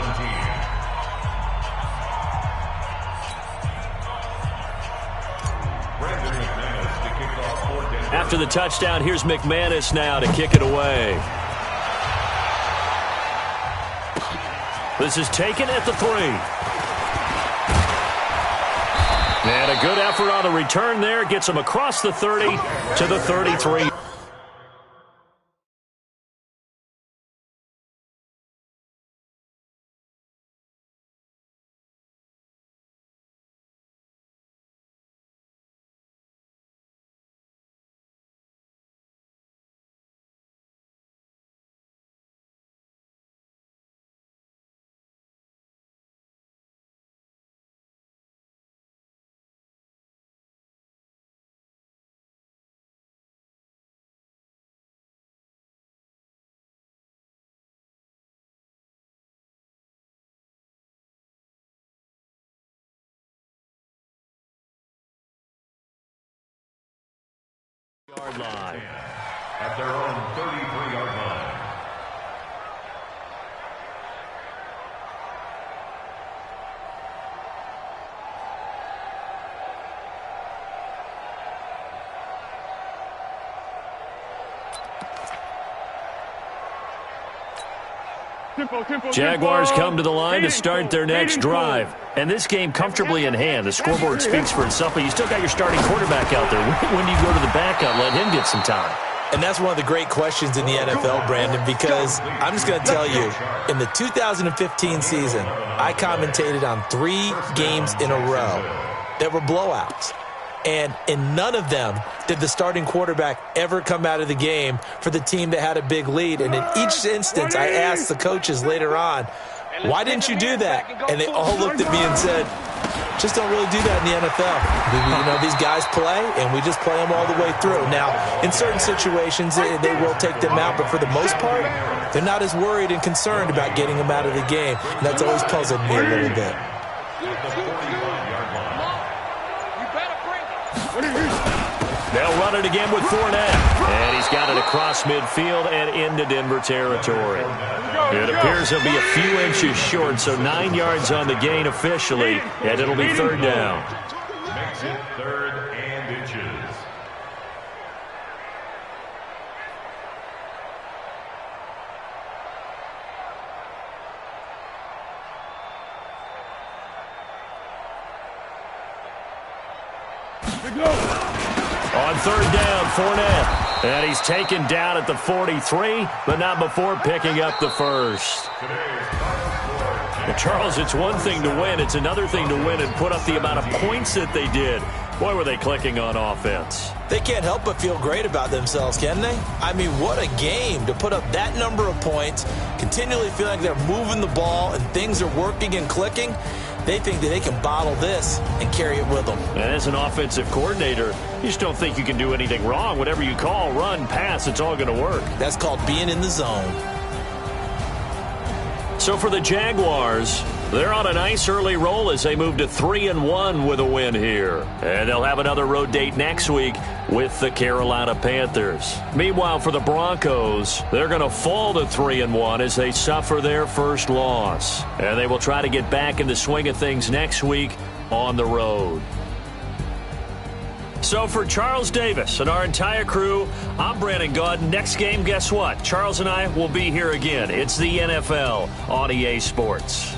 After the touchdown, here's McManus now to kick it away. This is taken at the 3. And a good effort on the return there. Gets him across the 30 to the 33. Yard line. At their own 33-yard line. Jaguars come to the line to start their next drive. And this game comfortably in hand. The scoreboard speaks for itself, but you still got your starting quarterback out there. When do you go to the backup, let him get some time? And that's one of the great questions in the NFL, Brandon, because I'm just going to tell you, in the 2015 season, I commentated on 3 games in a row that were blowouts. And in none of them did the starting quarterback ever come out of the game for the team that had a big lead. And in each instance, I asked the coaches later on, why didn't you do that? And they all looked at me and said, just don't really do that in the NFL. You know, these guys play, and we just play them all the way through. Now, in certain situations, they will take them out, but for the most part, they're not as worried and concerned about getting them out of the game. And that's always puzzled me a little bit. They'll run it again with Fournette. And he's got it across midfield and into Denver territory. It appears he'll be a few inches short, so 9 yards on the gain officially, and it'll be third down. Makes it 3rd and inches. On third down, Fournette. And he's taken down at the 43, but not before picking up the first. Well, Charles, it's one thing to win. It's another thing to win and put up the amount of points that they did. Boy, were they clicking on offense. They can't help but feel great about themselves, can they? I mean, what a game to put up that number of points, continually feel like they're moving the ball and things are working and clicking. They think that they can bottle this and carry it with them. And as an offensive coordinator, you just don't think you can do anything wrong. Whatever you call, run, pass, it's all going to work. That's called being in the zone. So for the Jaguars, they're on a nice early roll as they move to 3-1 with a win here. And they'll have another road date next week with the Carolina Panthers. Meanwhile, for the Broncos, they're going to fall to 3-1 as they suffer their first loss. And they will try to get back in the swing of things next week on the road. So for Charles Davis and our entire crew, I'm Brandon Gaudin. Next game, guess what? Charles and I will be here again. It's the NFL on EA Sports.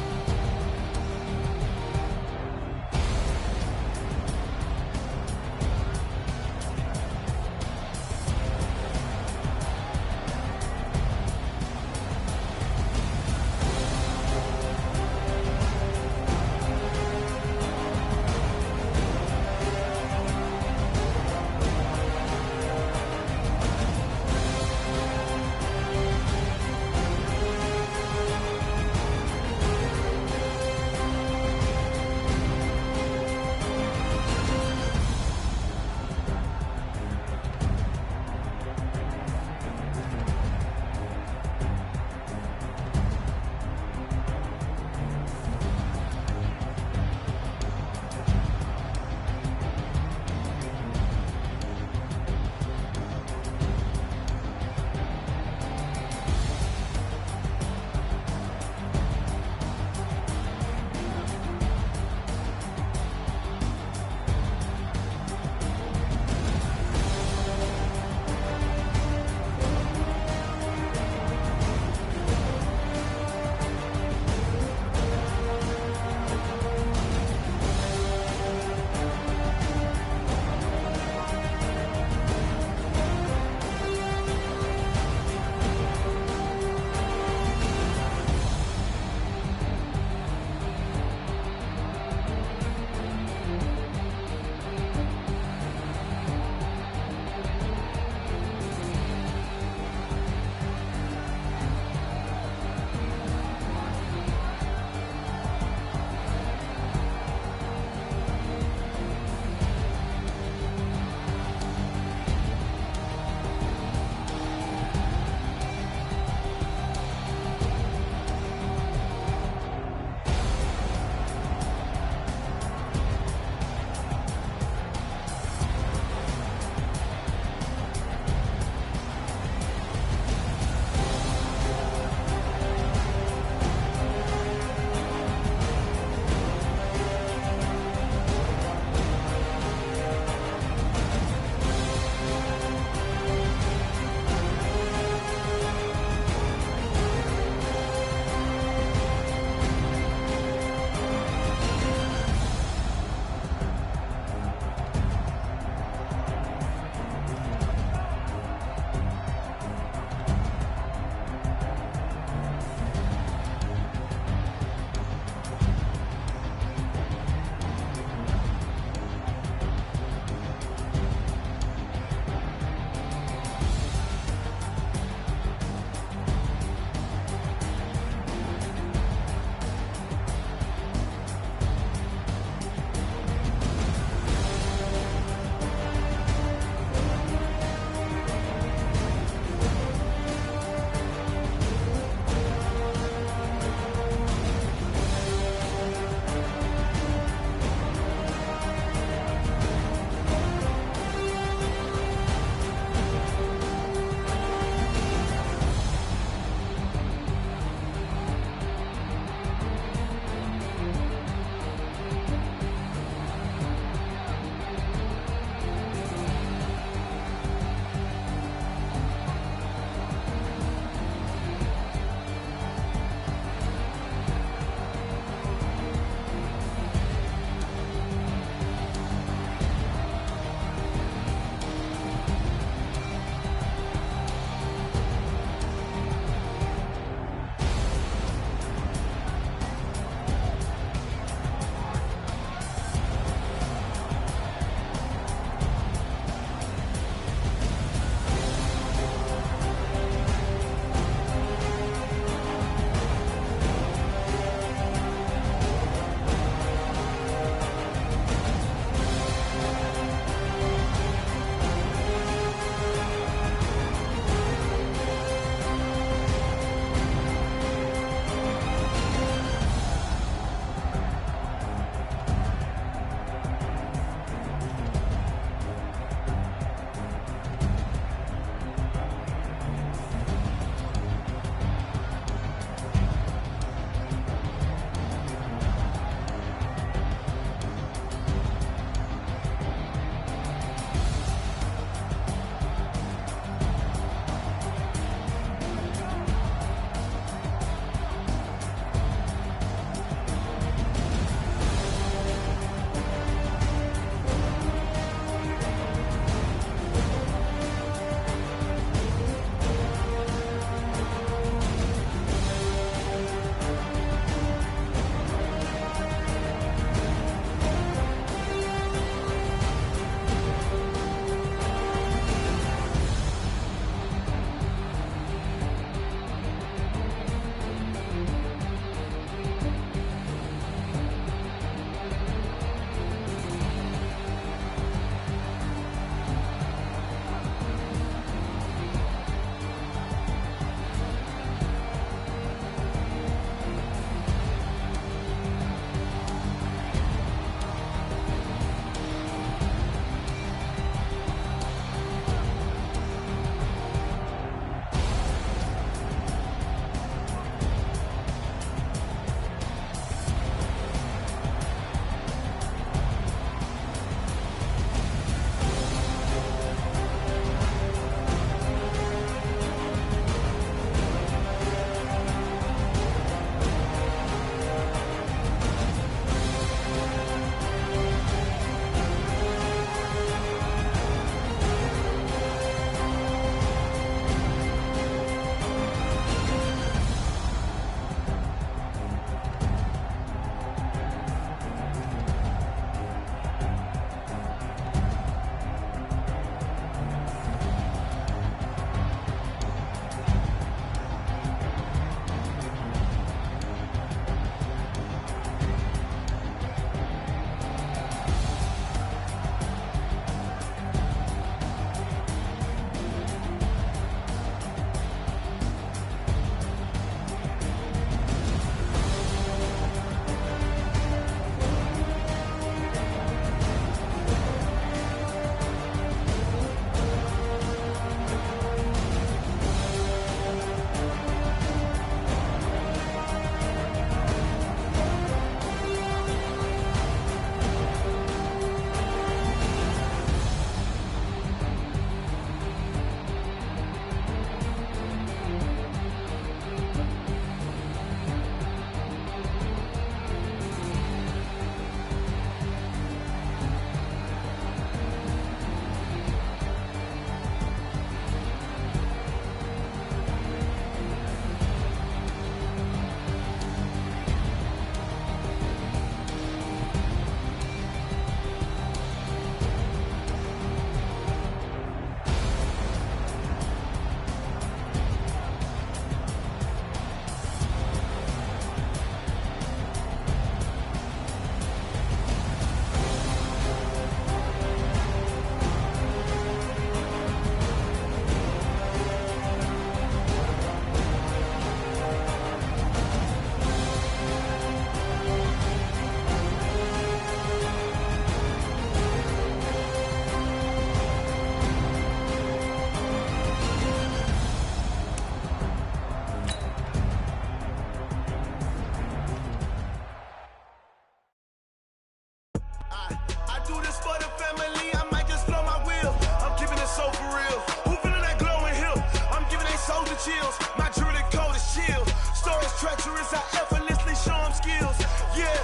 family, I might just flow my wheel. I'm keeping it so for real. Who feeling that glowing hill? I'm giving they souls the chills. My jewelry code is chill. Stories treacherous, I effortlessly show them skills. Yeah.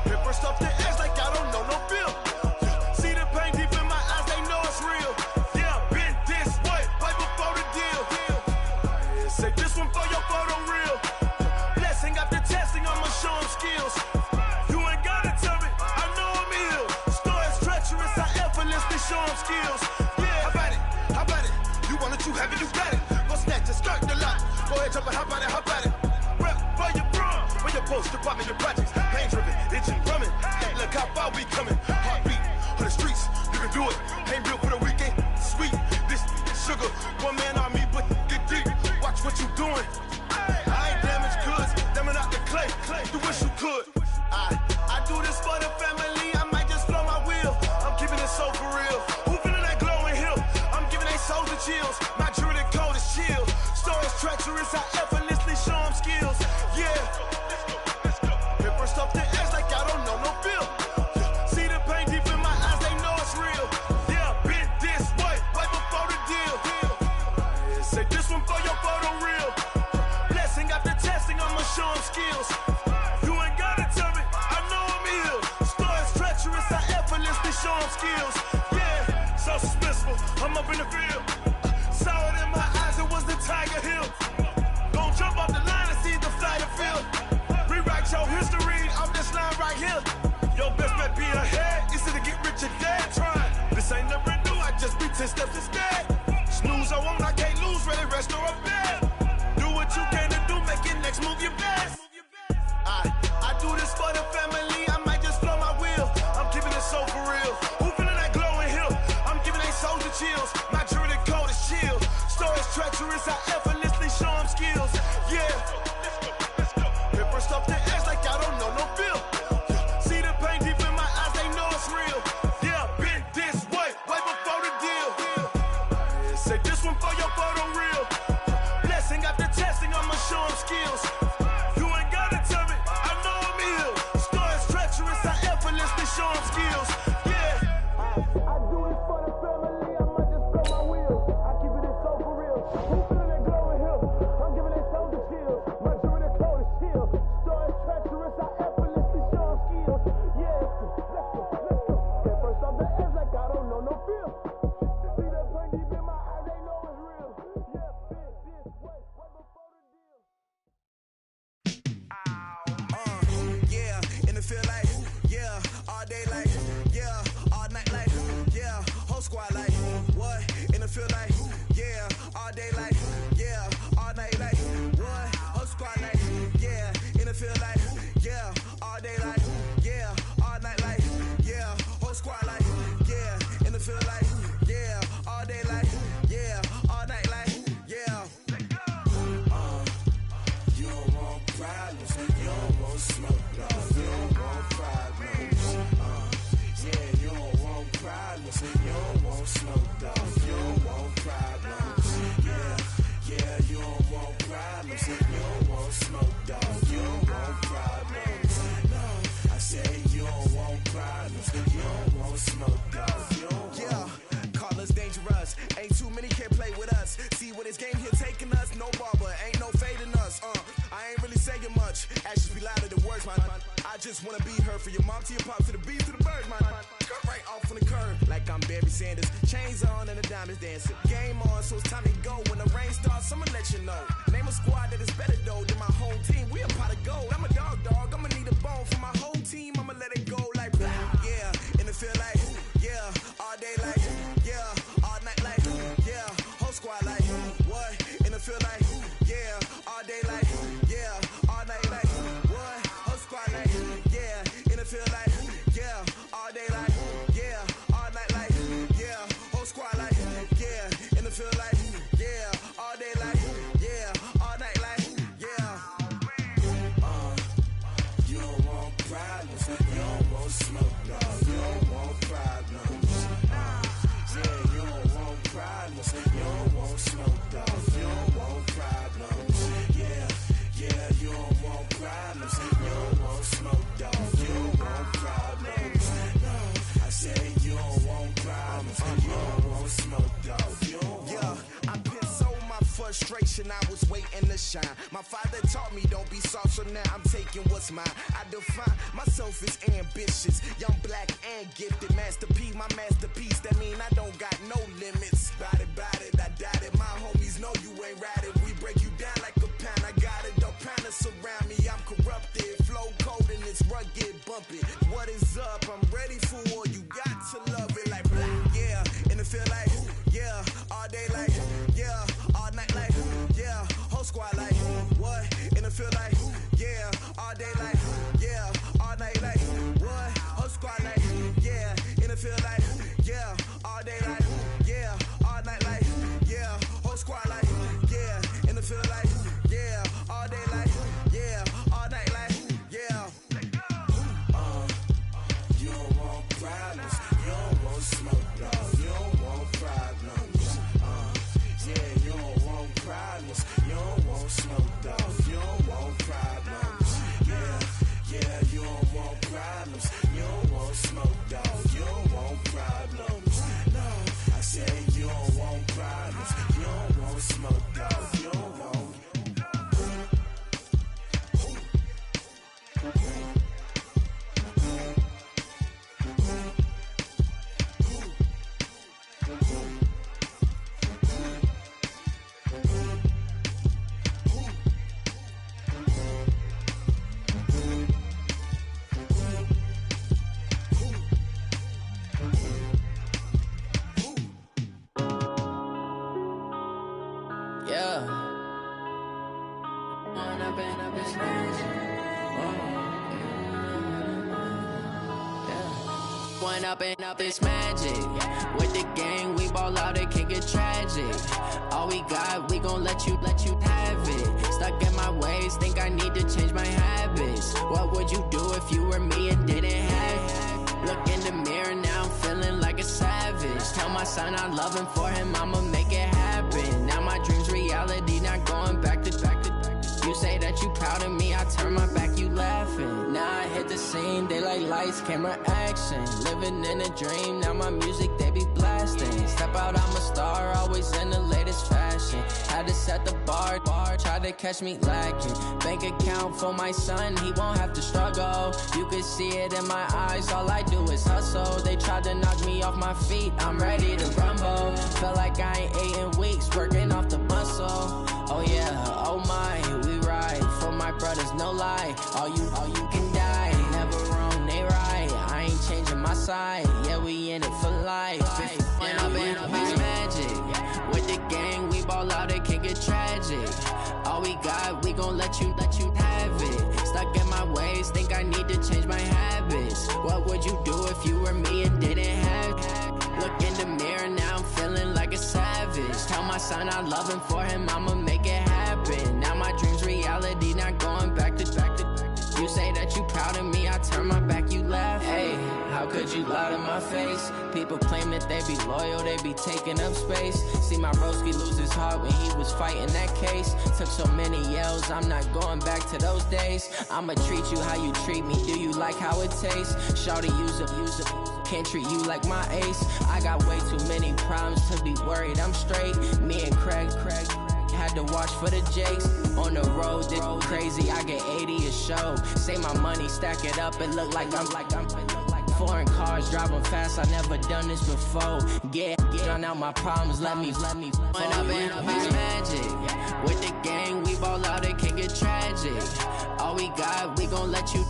Paper stuff the edge like I don't know no feel. See the pain deep in my eyes, they know it's real. Yeah, been this way, right before the deal. Say this one for your photo real. Blessing after testing, I'ma show them skills. You ain't gotta tell me, I know I'm ill. Stories treacherous, I effortlessly show them skills. Yeah, how about it? How about it? You want it, you have it, you got it. Go snatch it, skirt the lot. Go ahead, jump it, how about it? How about it? Rep for your brum, for your post, department, your projects. Pain driven, itching, drumming. Hey, look how far we coming. Heartbeat on the streets, you can do it. Ain't real for the weekend, sweet. This sugar, one man army, but get deep. Watch what you doing. I ain't damaged goods, damn out the clay. You wish you could. I do this for the family. I might just flow my wheel. I'm keeping it so for real. Who feeling that glowing hill? I'm giving they souls the chills. My jewelry code is chill. Stories treacherous, I effortlessly show them skills. Yeah. Paper stuff the edge like I don't know no feel. See the pain deep in my eyes, they know it's real. Yeah, been this way, right before the deal. Say this one for your photo real. Blessing after testing, I'ma show them skills. You ain't gotta tell me, I know I'm ill. Stories treacherous, I effortlessly show them skills. Yeah, so suspenseful, I'm up in the field. Saw it in my eyes, it was the Tiger Hill. Gon' jump off the line and see the fly the field. Rewrite your history off this line right here. Your best bet be ahead, easy to get rich or dead. Trying, this ain't never new, I just be 10 steps instead. Snooze I won't, I can't lose, ready, rest or a bed. Do what you can to do, make your next move your best. I do this for the family, I might just flow my wheel. I'm keeping it so for real. Who feeling that glowing hill? I'm giving they souls the chills. My jewelry code is chill. Stories treacherous, I effortlessly show them skills. Yeah. Paper stuff the edge like I don't know no feel. See the pain deep in my eyes, they know it's real. Yeah, been this way, right before the deal. Say this one for your photo real. Blessing after testing, I'ma show them skills. You ain't gotta tell me, I know I'm ill. Stories treacherous, I effortlessly show them skills. Yeah. I do this for the family, I might just blow my wheel. I keep it so for real. Who feeling that glowing hill? I'm giving they souls the chills. My jewelry code is chill. Stories treacherous, I effortlessly show them skills. Yeah, let's go. Get first off the edge like I don't know no feel. See that pain deep in my eyes, they know it's real. Yeah, been this way, right before the deal. Yeah, and it feel like, yeah, all day like, yeah, all night like, yeah, whole squad like, what? And it feel like, yeah, all day like, yeah, all night like, what? Whole squad like, yeah, and it feel like, yeah, all day like, yeah, all night like, yeah, whole squad like, yeah, and it feel like, yeah, all day like, yeah, all night like, yeah. You don't want problems, you don't want smoke, no, you don't want problems. Yeah, you don't want problems, you don't want smoke, dog, you don't want problems. Yeah, you don't want problems, you don't want smoke, dog, you don't want problems. No, I said you don't want problems, you don't want smoke, dog, you don't want. Yeah, call us dangerous, ain't too many can play with us. See what this game here taking us, no barber, ain't no fading us. I ain't really saying much, actions be louder than words, man. I just wanna be heard, for your mom to your pop, to the beat, to the bird, man. Cut right off on the curb, like I'm Barry Sanders. Chains on and the diamonds dancing. Game on, so it's time to go. When the rain starts, I'ma let you know. Name a squad that is better though than my whole team. We a pot of gold. I'm a dog, I'ma need a bone for my whole team. I'ma let it go like, yeah, and it feel like, yeah, all day like, yeah, all night like, yeah, whole squad like, what? And it feel like, yeah, all day like, yeah, all night like, what? Whole squad like, yeah, and it feel like, yeah, all day like, yeah, all night like, yeah, whole squad like, yeah, and it feel like, yeah, all day like, yeah, all night like, yeah. You don't want problems, you don't want smoke, no, you don't want problems. Yeah, you don't want problems, you don't want smoke, dog, you don't want problems. Yeah, you don't want problems, you don't want smoke, dog, you don't want problems. No, I said shine. My father taught me don't be soft, so now I'm taking what's mine. I define myself as ambitious, young, black, and gifted. Master P, my masterpiece. That mean I don't got no limits. Bout it, I doubt it. My homies know you ain't ratted. We break you down like a pound. I got it, don't pound to surround me. I'm corrupted, flow cold and it's rugged, bumpy. What is up? I'm ready for war. You got to love it like black, yeah. And it feel like, yeah. All day like, yeah. All night like, yeah. Whole squad like, what? And it feel like, yeah. All day like, yeah. All night like, what? Whole squad like, yeah. And it feel like, yeah. All day like, yeah. All night like, yeah. Whole squad like, yeah. And it feel like, yeah. All day like, yeah. All night like, yeah. You don't want problems. You don't want smoke, dog. You don't want problems. Yeah, you don't want problems. You don't want smoke, dog. You don't want problems. Yeah, you don't want problems. You don't want smoke, dog. You don't want problems. No, I said you don't want problems. You don't want smoke, dog. You don't want. Up this magic. With the gang, we ball out, it can get tragic. All we got, we gon' let you have it. Stuck in my ways, think I need to change my habits. What would you do if you were me and didn't have it? Look in the mirror, now I'm feeling like a savage. Tell my son I love him, for him I'ma make it happen. Now my dream's reality, not going back to. You say that you proud of me, I turn my back, you laughing. Now I hit the scene, they like lights, camera, action. Living in a dream, now my music, they be blasting. Step out, I'm a star, always in the latest fashion. Had to set the bar, try to catch me lacking. Bank account for my son, he won't have to struggle. You can see it in my eyes, all I do is hustle. They tried to knock me off my feet, I'm ready to rumble. Feel like I ain't ate in weeks, working off the muscle. Oh yeah, oh my, we ride for my brothers, no lie. All you can die, never wrong, they right. I ain't changing my side, yeah, we in it for life. When up in it's magic. With the gang, we ball out, it can get tragic. All we got, we gon' let you have it. Stuck in my ways, think I need to change my habits. What would you do if you were me and didn't have it? Look in the mirror, now I'm feeling like a savage. Tell my son I love him, for him I'ma make it happen. Now my dream's reality, not going back to. You say that you proud of me, I turn my back, you laugh. Hey, how could you lie to my face? People claim that they be loyal, they be taking up space. See my broski lose his heart when he was fighting that case. Took so many yells, I'm not going back to those days. I'ma treat you how you treat me, do you like how it tastes? Shawty, use up, can't treat you like my ace. I got way too many problems to be worried, I'm straight. Me and Craig had to watch for the Jakes. On the road, this crazy, I get 80 a show. Say my money, stack it up, it look like I'm foreign cars, driving fast, I never done this before. Get drown out my problems, let me When up in it's magic. With the gang, we ball out, it can get tragic. All we got, we gon' let you